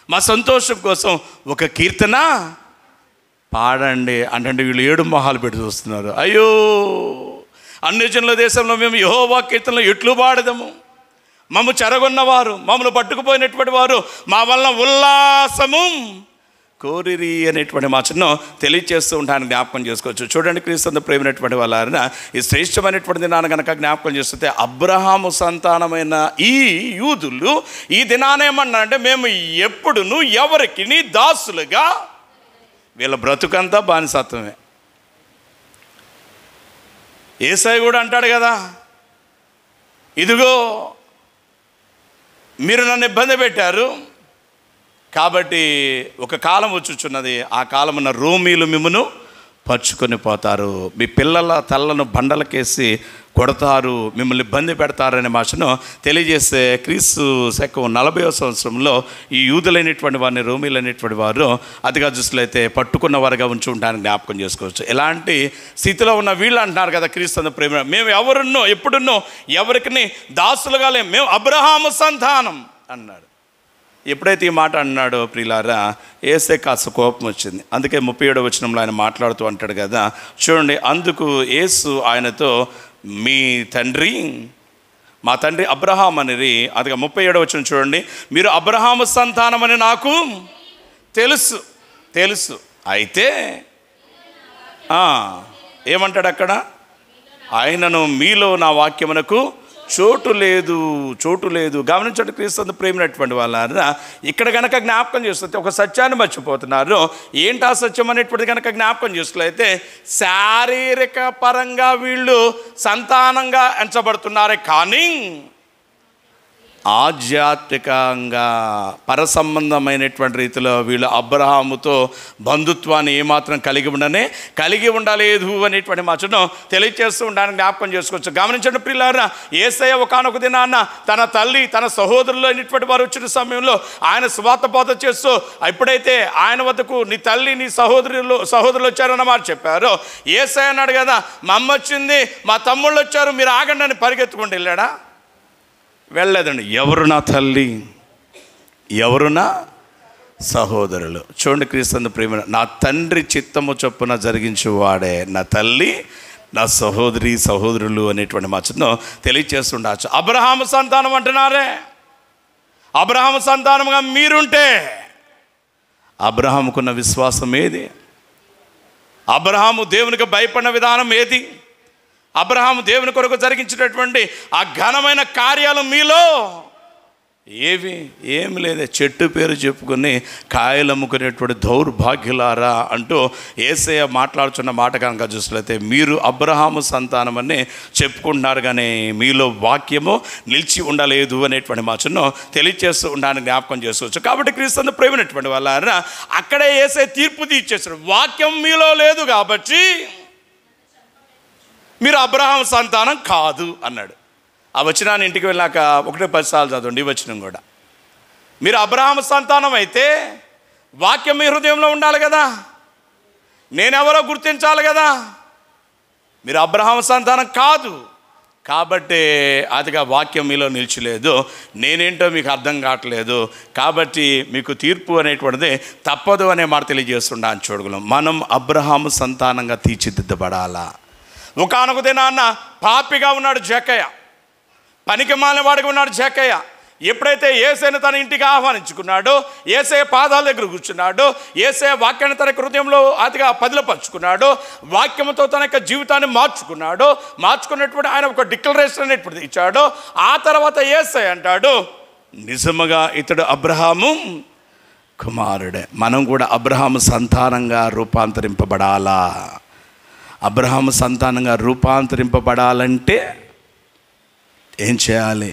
మా సంతోషం కోసం ఒక కీర్తన పాడండి అంటే వీళ్ళు 7 మొహాలు పెట్టి చూస్తున్నారు. అయ్యో, అన్ని జనుల దేశంలో మేము యెహోవా కీర్తనలు ఎట్లు పాడదాము, మమ్ము చెరగొన్నవారు, మమ్మల్ని పట్టుకుపోయినటువంటి వారు మా వలన ఉల్లాసము కోరిరి అనేటువంటి మాటను తెలియజేస్తూ ఉంటాను, జ్ఞాపకం చేసుకోవచ్చు. చూడండి, క్రీస్తు ప్రేమైనటువంటి వాళ్ళ ఈ శ్రేష్టమైనటువంటి దినాన్ని కనుక జ్ఞాపకం చేస్తుంటే అబ్రహాము సంతానమైన ఈ యూదులు ఈ దినాన్ని ఏమన్నారంటే మేము ఎప్పుడును ఎవరికి దాసులుగా, వీళ్ళ బ్రతుకంతా బానిసత్వమే. యేసయ్య కూడా అంటాడు కదా, ఇదిగో మీరు నన్ను ఇబ్బంది పెట్టారు కాబట్టి ఒక కాలం వచ్చుచున్నది, ఆ కాలమున రోమీలు మిమ్మును పరుచుకొని పోతారు, మీ పిల్లల తల్లను బండలకేసి కొడతారు, మిమ్మల్ని ఇబ్బంది పెడతారనే భాషను తెలియజేస్తే క్రీస్తు శకం 40వ సంవత్సరంలో ఈ యూదులైనటువంటి వారిని రోమీలైనటువంటి వారు అదిగా చూసినట్లయితే పట్టుకున్న వారుగా ఉంచి ఉంటారని జ్ఞాపకం చేసుకోవచ్చు. ఎలాంటి స్థితిలో ఉన్న వీళ్ళు అంటున్నారు కదా, క్రీస్తు ప్రేమ, మేము ఎవరున్నో ఎప్పుడున్నో ఎవరికి దాసులుగా లేం, మేము అబ్రహాము సంతానం అన్నాడు. ఎప్పుడైతే ఈ మాట అన్నాడో ప్రియులారా, యేసే కాస్త కోపం వచ్చింది. అందుకే 37వ వచనంలో ఆయన మాట్లాడుతూ అంటాడు కదా, చూడండి, అందుకు యేసు ఆయనతో మా తండ్రి అబ్రహాం అనేది, అది 37వ వచనం చూడండి, మీరు అబ్రహాము సంతానమని నాకు తెలుసు అయితే ఏమంటాడు అక్కడ, ఆయనను మీలో నా వాక్యమునకు చోటు లేదు. గమనించండి క్రీస్తు ప్రేమైనటువంటి వాళ్ళారా, ఇక్కడ కనుక జ్ఞాపకం చేస్తే ఒక సత్యాన్ని మర్చిపోతున్నారు. ఏంటి ఆ సత్యం అనేటువంటిది కనుక జ్ఞాపకం చేసుకులైతే, శారీరక పరంగా వీళ్ళు సంతానంగా ఎంచబడుతున్నారే కానీ ఆధ్యాత్మికంగా పరసంబంధమైనటువంటి రీతిలో వీళ్ళు అబ్రహాముతో బంధుత్వాన్ని ఏమాత్రం కలిగి ఉండలేదు అనేటువంటి మాటను తెలియజేస్తూ ఉండడానికి జ్ఞాపకం చేసుకోవచ్చు. గమనించండి ప్రియులారా, యేసయ్య ఒకానొక దినాన తన తల్లి తన సహోదరులు అయినటువంటి వారు వచ్చిన సమయంలో ఆయన సువార్త బోధ చేస్తూ, ఎప్పుడైతే ఆయన వద్దకు నీ తల్లి నీ సహోదరులు వచ్చారన్న మాట చెప్పారో, యేసయ్య అన్నాడు కదా, మా అమ్మ వచ్చింది, మా తమ్ముళ్ళు వచ్చారు, మీరు ఆగండి అని పరిగెత్తుకుంటూ వెళ్ళాడా? వెళ్ళలేదండి. ఎవరు నా తల్లి, ఎవరు నా సహోదరులు? చూడండి క్రీస్తు ప్రేమ, నా తండ్రి చిత్తము చొప్పున జరిగించేవాడే నా తల్లి నా సహోదరులు అనేటువంటి మాటను తెలియచేస్తుండొచ్చు. అబ్రహాము సంతానం అంటున్నారే, అబ్రహాము సంతానంగా మీరుంటే అబ్రహాముకున్న విశ్వాసం ఏది? అబ్రహాము దేవునికి భయపడిన విధానం ఏది? అబ్రహాము దేవుని కొరకు జరిగించినటువంటి ఆ ఘనమైన కార్యాలు మీలో ఏమి లేదే. చెట్టు పేరు చెప్పుకొని కాయలు అమ్ముకునేటువంటి దౌర్భాగ్యులారా అంటూ యేసయ్య మాట్లాడుతున్న మాట కనుక చూసినట్లయితే, మీరు అబ్రహాము సంతానమని చెప్పుకుంటున్నారు కానీ మీలో వాక్యము నిలిచి ఉండలేదు అనేటువంటి మాటను తెలియచేస్తూ ఉండడానికి జ్ఞాపకం చేసుకోవచ్చు. కాబట్టి క్రీస్తు ప్రేమైనటువంటి వాళ్ళారా, అక్కడే యేసయ్య తీర్పు తీర్చేశాడు. వాక్యం మీలో లేదు కాబట్టి మీరు అబ్రహాము సంతానం కాదు అన్నాడు. ఆ వచనాన్ని ఇంటికి వెళ్ళాక 1-10 సార్లు చదవండి ఈ వచనం కూడా. మీరు అబ్రహాము సంతానం అయితే వాక్యం మీ హృదయంలో ఉండాలి కదా, నేనెవరో గుర్తించాలి కదా. మీరు అబ్రహాము సంతానం కాదు కాబట్టి అదిగా వాక్యం మీలో నిలిచలేదు, నేనేంటో మీకు అర్థం కావట్లేదు, కాబట్టి మీకు తీర్పు అనేటువంటిది తప్పదు అనే మాట తెలియజేస్తున్నాను. చూడగలం, మనం అబ్రహాము సంతానంగా తీర్చిదిద్దబడాలా. ఒకానొక దినాన్న పాపిగా ఉన్నాడు జక్కయ్య, పనికి మాలినవాడిగా ఉన్నాడు జక్కయ్య. ఎప్పుడైతే యేసయ్యను తన ఇంటికి ఆహ్వానించుకున్నాడో, యేసయ్య పాదాల దగ్గర కూర్చున్నాడో, యేసయ్య వాక్యాన్ని తన హృదయంలో అతిగా పదిలపరుచుకున్నాడో, వాక్యంతో తన యొక్క జీవితాన్ని మార్చుకున్నటువంటి ఆయన ఒక డిక్లరేషన్ అనేటువంటిది ఇచ్చాడో, ఆ తర్వాత యేసయ్య అంటాడు, నిజముగా ఇతడు అబ్రహాము కుమారుడే. మనం కూడా అబ్రహాము సంతానంగా రూపాంతరింపబడాలా. అబ్రహాము సంతానంగా రూపాంతరింపబడాలంటే ఏం చేయాలి?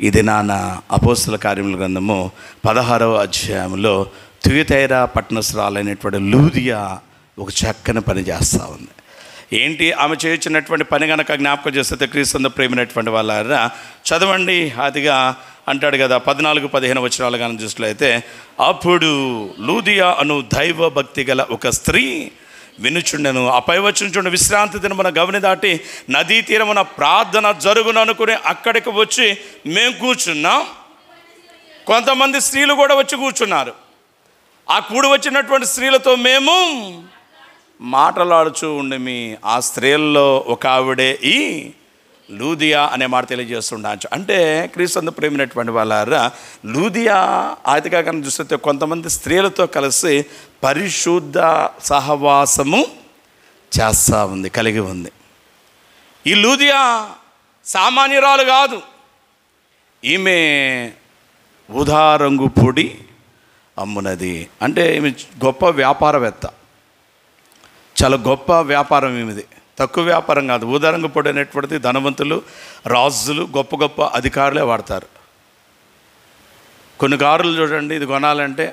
ఇది నాన్న అపోస్తల కార్యముల గ్రంథము 16వ అధ్యాయంలో తుయతైరా పట్టణస్థురాలైనటువంటి లూదియా ఒక చక్కని పని చేస్తూ ఉంది. ఏంటి ఆమె చేయించినటువంటి పని కనుక జ్ఞాపకం చేస్తే క్రీస్తు ప్రేమైనటువంటి వాళ్ళారా చదవండి. అదిగా అంటాడు కదా 14-15 వచనాలు కానీ చూసినట్లయితే, అప్పుడు లూదియా అను దైవ భక్తి గల ఒక స్త్రీ వినుచుండెను. ఆ పై వచ్చిన విశ్రాంతి దినమున గవని దాటి నదీ తీరమున ప్రార్థన జరుగును అనుకుని అక్కడికి వచ్చి మేము కూర్చున్నాం. కొంతమంది స్త్రీలు కూడా వచ్చి కూర్చున్నారు. ఆ కూడి వచ్చినటువంటి స్త్రీలతో మేము మాట్లాడుచూ ఉండేమి. ఆ స్త్రీల్లో ఒక ఆవిడే ఈ లూదియా అనే మాట తెలియజేస్తుండొచ్చు. అంటే క్రీస్తు ప్రేమైనటువంటి వాళ్ళారా, లూదియా ఆదిగా కనుక చూస్తే కొంతమంది స్త్రీలతో కలిసి పరిశుద్ధ సహవాసము కలిగి ఉంది. ఈ లూదియా సామాన్యురాలు కాదు. ఈమె ఊదా రంగు పొడి అమ్మునది. అంటే ఈమె గొప్ప వ్యాపారవేత్త, చాలా గొప్ప వ్యాపారం ఈమెది, తక్కువ వ్యాపారం కాదు. ఊదారంగు పొడి అనేటువంటిది ధనవంతులు, రాజులు, గొప్ప గొప్ప అధికారులే వాడతారు. కొన్ని కారులు చూడండి, ఇది కొనాలంటే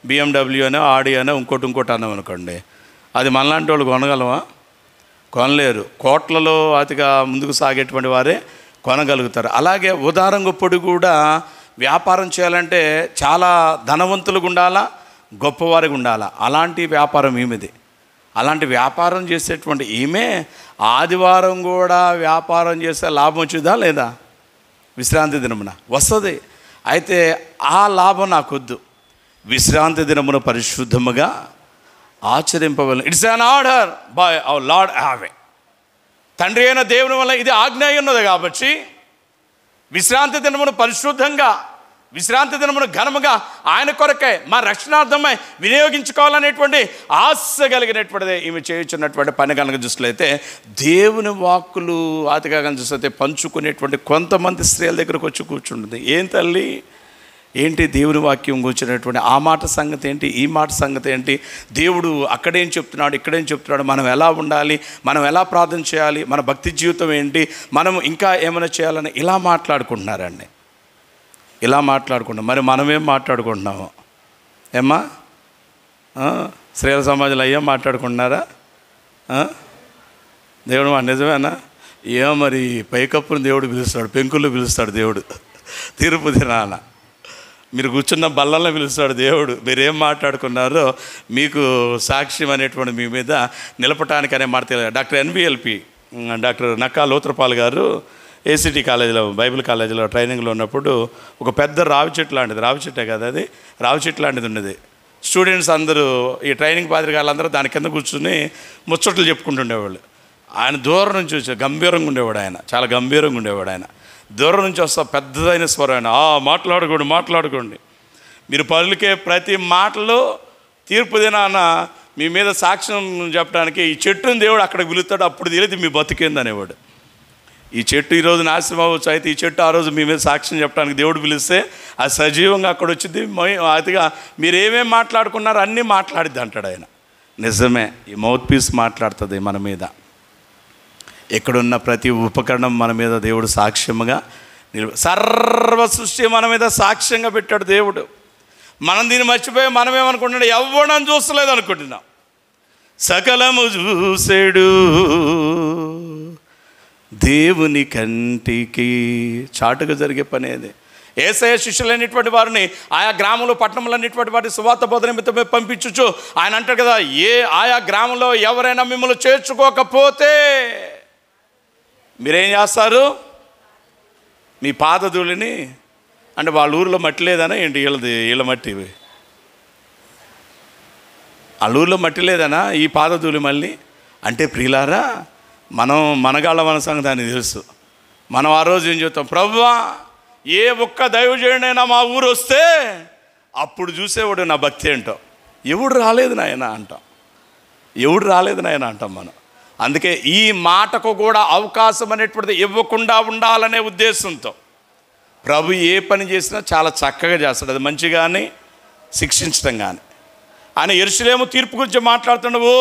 BMW అనో ఆడి అనో ఇంకోటి అన్నాం అనుకోండి, అది మనలాంటి వాళ్ళు కొనగలమా? కొనలేరు. కోట్లలో అతిగా ముందుకు సాగేటువంటి వారే కొనగలుగుతారు. అలాగే ఊదారంగు పొడి కూడా వ్యాపారం చేయాలంటే చాలా ధనవంతులుగా ఉండాలా, గొప్పవారిగా ఉండాలా. అలాంటి వ్యాపారం ఈమెది. అలాంటి వ్యాపారం చేసేటువంటి ఈమె ఆదివారం కూడా వ్యాపారం చేస్తే లాభం వచ్చిందా లేదా? విశ్రాంతి దినమున వస్తుంది. అయితే ఆ లాభం నాకొద్దు. విశ్రాంతి దినమున పరిశుద్ధముగా ఆచరింపవలను. It's an order by our lord Yahweh. తండ్రి అయిన దేవుని వల్ల ఇది ఆజ్ఞ ఉన్నది కాబట్టి విశ్రాంతి దినమును పరిశుద్ధంగా విశ్రాంతి దినమును ఘనముగా ఆయన కొరకై మా రక్షణార్థమై వినియోగించుకోవాలనేటువంటి ఆశ కలిగినటువంటిది ఈమె చేయుచున్నటువంటి పని కనుక చూసినట్లయితే, దేవుని వాక్కులు ఆదిగా కనుక చూస్తే పంచుకునేటువంటి కొంతమంది స్త్రీల దగ్గరకు వచ్చి కూర్చుంటుంది. ఏం తల్లి, ఏంటి దేవుని వాక్యం కూర్చున్నటువంటి ఆ మాట సంగతి ఏంటి, ఈ మాట సంగతి ఏంటి, దేవుడు అక్కడేం చెప్తున్నాడు, ఇక్కడేం చెప్తున్నాడు, మనం ఎలా ఉండాలి, మనం ఎలా ప్రార్థన చేయాలి, మన భక్తి జీవితం ఏంటి, మనం ఇంకా ఏమైనా చేయాలని ఇలా మాట్లాడుకుంటున్నారండి. ఇలా మాట్లాడుకుంటాం. మరి మనమేం మాట్లాడుకుంటున్నాము ఏమ్మా? స్త్రీల సమాజంలో అయ్యా మాట్లాడుకుంటున్నారా? దేవుడు మా నిజమేనా? ఏమో మరి పైకప్పును దేవుడు పిలుస్తాడు, పెంకుల్లో పిలుస్తాడు దేవుడు, తీర్పు దినాన మీరు కూర్చున్న బల్లలో పిలుస్తాడు దేవుడు. మీరేం మాట్లాడుకున్నారో మీకు సాక్ష్యం అనేటువంటి మీ మీద నిలపటానికి అనే మాట తెలియదు. డాక్టర్ ఎన్బిఎల్పి డాక్టర్ నక్కా లోత్రపాల్ గారు ఏసీటీ కాలేజీలో, బైబిల్ కాలేజీలో ట్రైనింగ్లో ఉన్నప్పుడు ఒక పెద్ద రావి చెట్టు లాంటిది, రావి చెట్టే కదా అది, రావి చెట్టు లాంటిది ఉన్నది. స్టూడెంట్స్ అందరూ, ఈ ట్రైనింగ్ పాత్రికాలందరూ దాని కింద కూర్చుని ముచ్చట్లు చెప్పుకుంటుండేవాళ్ళు. ఆయన దూరం నుంచి వచ్చి గంభీరంగా ఉండేవాడు, ఆయన చాలా గంభీరంగా ఉండేవాడు. ఆయన దూరం నుంచి వస్తా పెద్దదైన స్వరం, ఆయన మాట్లాడుకోండి మీరు పలుకే ప్రతి మాటలో తీర్పు దినాన మీ మీద సాక్ష్యం చెప్పడానికి ఈ చెట్టుని దేవుడు అక్కడికి పిలుస్తాడు. అప్పుడు తెలియదు మీ బతికేంది అనేవాడు. ఈ చెట్టు ఈరోజు నాశనం అవ్వచ్చు, అయితే ఈ చెట్టు ఆ రోజు మీ మీద సాక్ష్యం చెప్పడానికి దేవుడు పిలిస్తే అది సజీవంగా అక్కడ వచ్చింది. అతిగా మీరు ఏమేమి మాట్లాడుకున్నారో అన్నీ మాట్లాడిద్ది అంటాడు ఆయన. నిజమే, ఈ మౌత్ పీస్ మాట్లాడుతుంది మన మీద. ఎక్కడున్న ప్రతి ఉపకరణం మన మీద దేవుడు సాక్ష్యముగా సర్వ సృష్టి మన మీద సాక్ష్యంగా పెట్టాడు దేవుడు. మనం దీన్ని మర్చిపోయి మనమేమనుకుంటున్నాడు, ఎవ్వడం చూస్తలేదు అనుకుంటున్నాం. సకలము చూసాడు దేవుని కంటికి, చాటుగా జరిగే పని అది. యేసయ్య శిష్యులైనటువంటి వారిని ఆయా గ్రామంలో పట్టణంలోనేటువంటి వారిని సువార్త బోధన నిమిత్తమై పంపించుచు ఆయన అంటాడు కదా, ఆయా గ్రామంలో ఎవరైనా మిమ్మల్ని చేర్చుకోకపోతే మీరేం చేస్తారు? మీ పాదధూళిని, అంటే వాళ్ళ ఊరిలో మట్టి లేదనా ఏంటి, వీళ్ళ మట్టి, వాళ్ళ ఊరిలో మట్టి లేదనా ఈ పాదధూళి మళ్ళీ అంటే ప్రియులారా, మనం మనగాళ్ళ మన సంగతి అని తెలుసు. మనం ఆ రోజు ఏం చెప్తాం, ప్రభువా ఏ ఒక్క దైవజనుడైనా మా ఊరు వస్తే అప్పుడు చూసేవాడు నా భక్తి ఏంటో. ఎవడు రాలేదు నాయన అంటాం మనం. అందుకే ఈ మాటకు కూడా అవకాశం అనేటువంటిది ఇవ్వకుండా ఉండాలనే ఉద్దేశంతో ప్రభు ఏ పని చేసినా చాలా చక్కగా చేస్తాడు. అది మంచి కానీ శిక్షించడం కానీ. ఆయన యెరూషలేము తీర్పు గురించి మాట్లాడుతున్నాడు. ఓ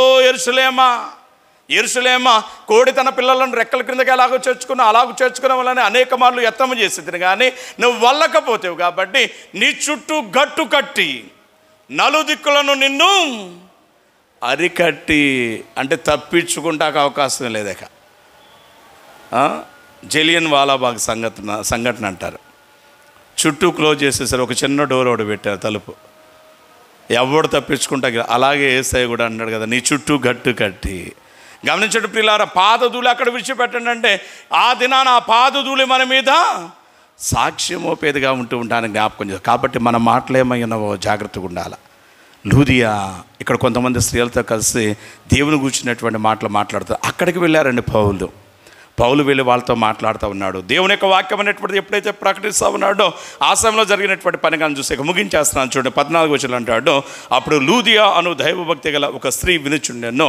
యెరూషలేమా, కోడి తన పిల్లలను రెక్కల క్రిందకి అలాగో చేర్చుకున్న వాళ్ళని అనేక మార్లు యత్నం చేసేది, కానీ నువ్వు వల్లకపోతేవు కాబట్టి నీ చుట్టూ గట్టు కట్టి నలుదిక్కులను నిన్ను అరికట్టి, అంటే తప్పించుకుంటాక అవకాశం లేదక. జలియన్ వాలాబాగ్ సంఘటన అంటారు. చుట్టూ క్లోజ్ చేసేసారు, ఒక చిన్న డోర్ ఒకటి పెట్టారు, తలుపు. ఎవడు తప్పించుకుంటా. అలాగే యేసయ్య కూడా అన్నాడు కదా, నీ చుట్టూ గట్టు కట్టి. గమనించండి ప్రియులారా, పాదధూళి అక్కడ విడిచిపెట్టండి అంటే ఆ దినాన ఆ పాదధూళి మన మీద సాక్ష్యమోపేదిగా ఉంటూ ఉంటానని జ్ఞాపకం చేస్తారు. కాబట్టి మన మాటలు ఏమైనావో జాగ్రత్తగా ఉండాలి. లూదియా ఇక్కడ కొంతమంది స్త్రీలతో కలిసి దేవుని కూర్చున్నటువంటి మాటలు మాట్లాడుతారు. అక్కడికి వెళ్ళారండి పౌలు వెళ్ళి వాళ్ళతో మాట్లాడుతూ ఉన్నాడు. దేవుని యొక్క వాక్యం అనేటువంటిది ఎప్పుడైతే ప్రకటిస్తూ ఉన్నాడో ఆ సమయంలో జరిగినటువంటి పని కానీ చూసి ముగించేస్తున్నాను చూడండి. 14 వచనం అంటాడు, అప్పుడు లూదియా అను దైవభక్తి గల ఒక స్త్రీ వినుచుండెను.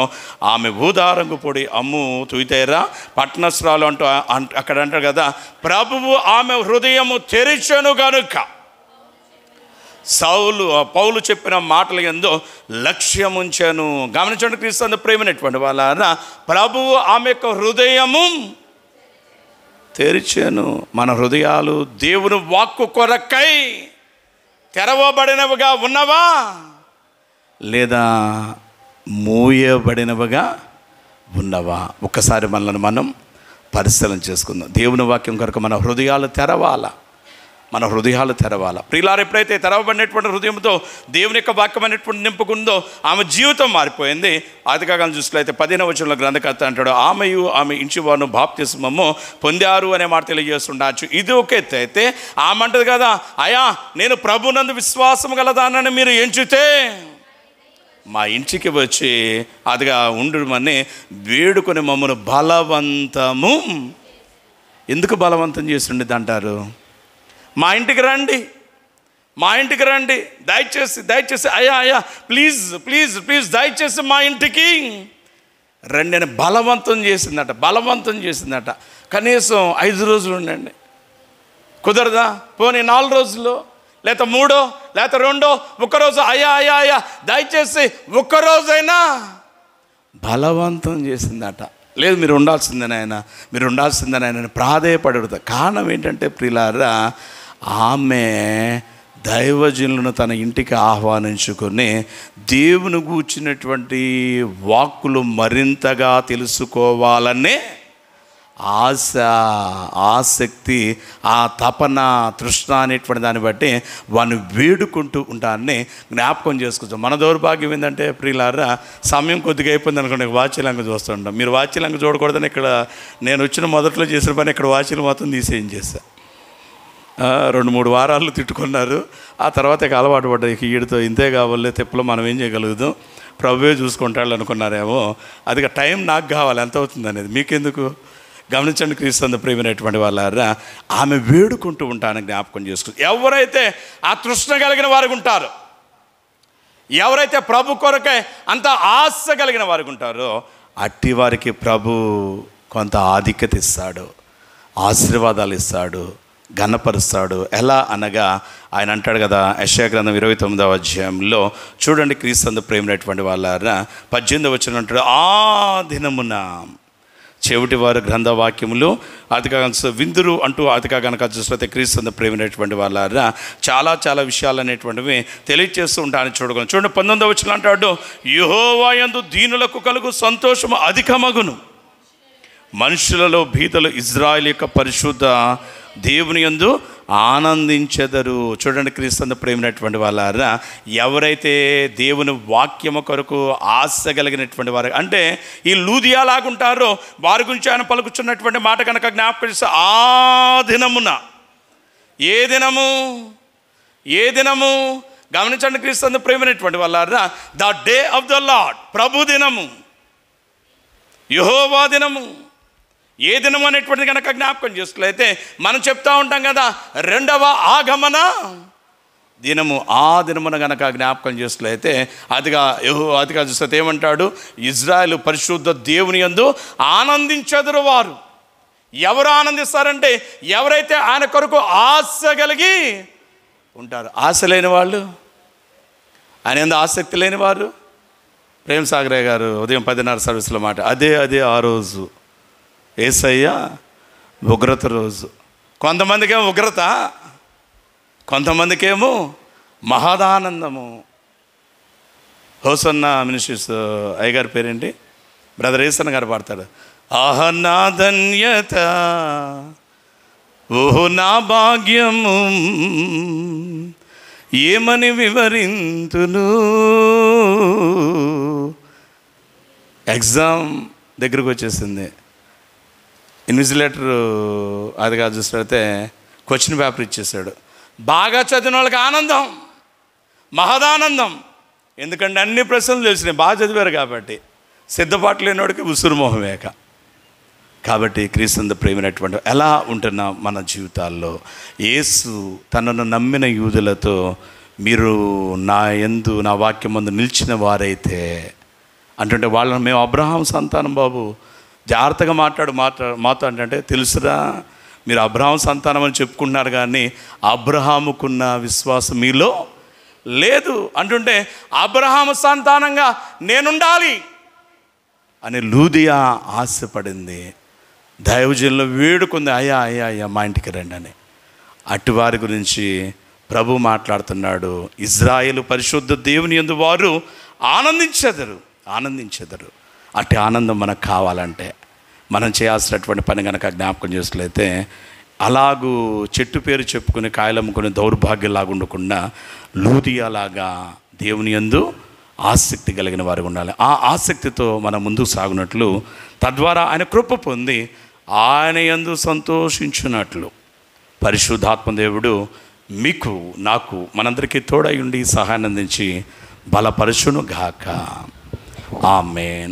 ఆమె ఊదారంగు పొడి అమ్ము తుయితేరా పట్టణస్రాలు అంటూ అక్కడ అంటాడు కదా, ప్రభువు ఆమె హృదయము తెరిచెను గనుక పౌలు చెప్పిన మాటల యందు లక్ష్యముంచాను. గమనించండి క్రీస్తు ప్రేమైనటువంటి వాళ్ళ, ప్రభువు ఆమె యొక్క హృదయము తెరిచాను. మన హృదయాలు దేవుని వాక్కు కొరకై తెరవబడినవిగా ఉన్నవా లేదా మూయబడినవిగా ఉన్నవా? ఒక్కసారి మనల్ని మనం పరిశీలన చేసుకుందాం. దేవుని వాక్యం కొరకు మన హృదయాలు తెరవాలా. ప్రియులారు ఎప్పుడైతే తెరవబడినటువంటి హృదయంతో దేవుని యొక్క వాక్యం అనేటువంటి నింపుకుందో ఆమె జీవితం మారిపోయింది. ఆదికాండం చూసినట్లయితే 15వ వచనంలో గ్రంథకర్త అంటాడు, ఆమె ఇంటివారు బాప్తిస్మము పొందారు అనే మాట తెలియజేస్తుండొచ్చు. ఇది ఒక ఎత్తు అయితే ఆమె అంటది కదా, అయ్యా నేను ప్రభునందు విశ్వాసం గలదానని మీరు ఎంచితే మా ఇంటికి వచ్చి అదిగా ఉండమని వేడుకొని మమ్మల్ని బలవంతము, ఎందుకు బలవంతం చేసిండేది అంటారు? మా ఇంటికి రండి, మా ఇంటికి రండి, దయచేసి అయ్యా ప్లీజ్ దయచేసి మా ఇంటికి రండి అని బలవంతం చేసిందట. కనీసం 5 రోజులు ఉండండి, కుదరదా? పోనీ 4 రోజులు, లేకపోతే 3, లేకపోతే 2, ఒక్కరోజు అయ్యా దయచేసి ఒక్కరోజైనా బలవంతం చేసిందట. లేదు, మీరు ఉండాల్సిందే నాయన ప్రాధేయపడుతుంది. కారణం ఏంటంటే ప్రియులారా, ఆమె దైవజనులను తన ఇంటికి ఆహ్వానించుకొని దేవుని గూర్చినటువంటి వాక్కులు మరింతగా తెలుసుకోవాలనే ఆసక్తి, ఆ తపన, తృష్ణ అనేటువంటి దాన్ని బట్టి వాడిని వేడుకుంటూ ఉంటానని జ్ఞాపకం చేసుకుంటాం. మన దౌర్భాగ్యం ఏంటంటే ప్రియులారా, సమయం కొద్దిగా అయిపోయింది అనుకోండి, వాచ్యలంక చూస్తుంటాం. మీరు వాచ్యలంక చూడకూడదని ఇక్కడ నేను వచ్చిన మొదట్లో చేసిన పని ఇక్కడ వాచ్యలు మొత్తం తీసేయించేసా. 2-3 వారాలు తిట్టుకున్నారు. ఆ తర్వాత ఇక అలవాటు పడ్డాయి. ఈడితో ఇంతే కావాలి, తెప్పులో మనం ఏం చేయగలుగుతాం, ప్రభువే చూసుకుంటాడు అనుకున్నారేమో. అది టైం నాకు కావాలి, ఎంత అవుతుంది అనేది మీకెందుకు? గమనించండి క్రీస్తు ప్రియమైనటువంటి వాళ్ళారా, ఆమె వేడుకుంటూ ఉంటానని జ్ఞాపకం చేసుకుంది. ఎవరైతే ఆ తృష్ణ కలిగిన వారికి ఉంటారో, ఎవరైతే ప్రభు కొరకై అంత ఆశ కలిగిన వారికి ఉంటారో, అట్టి వారికి ప్రభు కొంత ఆధిక్యత ఇస్తాడు, ఆశీర్వాదాలు ఇస్తాడు, ఘనపరుస్తాడు. ఎలా అనగా ఆయన అంటాడు కదా, యెషయా గ్రంథం 29వ అధ్యాయంలో చూడండి క్రీస్తు ప్రేమైనటువంటి వాళ్ళారా, 18వ వచనం అంటాడు, ఆ దినమున చెవిటి వారు గ్రంథవాక్యములు అతిగా విందురు అంటూ అతిగా కనుక చూస్తే క్రీస్తు ప్రేమైనటువంటి వాళ్ళారా చాలా విషయాలు అనేటువంటివి తెలియజేస్తూ ఉంటానని చూడగలను. చూడండి 19వ వచనం అంటాడు, యెహోవా యందు దీనులకు కలుగు సంతోషము అధికమగును, మనుషులలో భీతలు ఇజ్రాయేలు యొక్క పరిశుద్ధ దేవుని యందు ఆనందించెదరు. చూడండి క్రీస్తు ప్రేమైనటువంటి వాళ్ళారా, ఎవరైతే దేవుని వాక్యము కొరకు ఆశ కలిగినటువంటి వారు, అంటే ఈ లూదియా లాగుంటారో వారి గురించి ఆయన పలుకుచున్నటువంటి మాట కనుక జ్ఞాపకం చేస్తే, ఆ దినమున, ఏ దినము గమనించండి క్రీస్తు ప్రేమైనటువంటి వాళ్ళారా, the day of the lord, ప్రభు దినము, యెహోవా దినము. ఏ దినం అనేటువంటిది కనుక జ్ఞాపకం చేసుకులైతే మనం చెప్తా ఉంటాం కదా, 2వ ఆగమన దినము. ఆ దినమున కనుక జ్ఞాపకం చేసుకులైతే అదిగా చూస్తే ఏమంటాడు, ఇజ్రాయేలు పరిశుద్ధ దేవుని యందు ఆనందించెదరు వారు. ఎవరు ఆనందిస్తారంటే ఎవరైతే ఆయన కొరకు ఆశ కలిగి ఉంటారు. ఆశ లేని వాళ్ళు, ఆయన యందు ఆసక్తి లేని వారు. ప్రేమ్ సాగరయ్య గారు ఉదయం 10:30 సర్వీస్లో మాట, అదే ఆ రోజు యేసయ్య ఉగ్రత రోజు. కొంతమందికేమో ఉగ్రత, కొంతమందికేమో మహదానందము. హోసన్న మినిస్ట్రీస్ అయ్యగారి పేరేంటి, బ్రదర్ ఏసన్న గారు పాడతాడు, ఆహ నా ధన్యత, ఓహో నా భాగ్యము, ఏమని వివరింతును. ఎగ్జామ్ దగ్గరకు వచ్చేసింది, ఇన్విజిలేటర్ అదిగా చూసినట్లయితే క్వశ్చన్ పేపర్ ఇచ్చేసాడు. బాగా చదివిన వాళ్ళకి ఆనందం, మహదానందం. ఎందుకంటే అన్ని ప్రశ్నలు తెలిసినాయి, బాగా చదివారు కాబట్టి. సిద్ధపాటు లేనివాడికి ఉసురుమోహమేక. కాబట్టి క్రీస్తు ప్రేమైనటువంటి ఎలా ఉంటున్నా మన జీవితాల్లో, యేసు తనను నమ్మిన యూదులతో, మీరు నా వాక్యం ముందు నిలిచిన వారైతే అంటుంటే, వాళ్ళని మేము అబ్రహాం సంతానం బాబు, జాగ్రత్తగా మాతో అంటే, తెలుసురా మీరు అబ్రహాం సంతానం అని చెప్పుకుంటున్నారు కానీ అబ్రహాముకున్న విశ్వాసం మీలో లేదు అంటుంటే, అబ్రహాము సంతానంగా నేనుండాలి అని లూదియా ఆశపడింది. దైవజనులు వేడుకుంది, అయ్యా మా ఇంటికి రండి అని. అటువారి గురించి ప్రభు మాట్లాడుతున్నాడు, ఇజ్రాయేలు పరిశుద్ధ దేవుని యందు వారు ఆనందించెదరు. అట్టి ఆనందం మనకు కావాలంటే మనం చేయాల్సినటువంటి పని కనుక జ్ఞాపకం చేసినట్లయితే, అలాగూ చెట్టు పేరు చెప్పుకుని కాయలమ్ముకుని దౌర్భాగ్యంలాగా ఉండకుండా లూదియాలాగా దేవుని యందు ఆసక్తి కలిగిన వారు ఉండాలి. ఆ ఆసక్తితో మనం ముందుకు సాగునట్లు, తద్వారా ఆయన కృప పొంది ఆయన యందు సంతోషించున్నట్లు పరిశుద్ధాత్మ దేవుడు మీకు, నాకు, మనందరికీ తోడై ఉండి సహాయం అందించి బలపరచును గాక. ఆమేన్.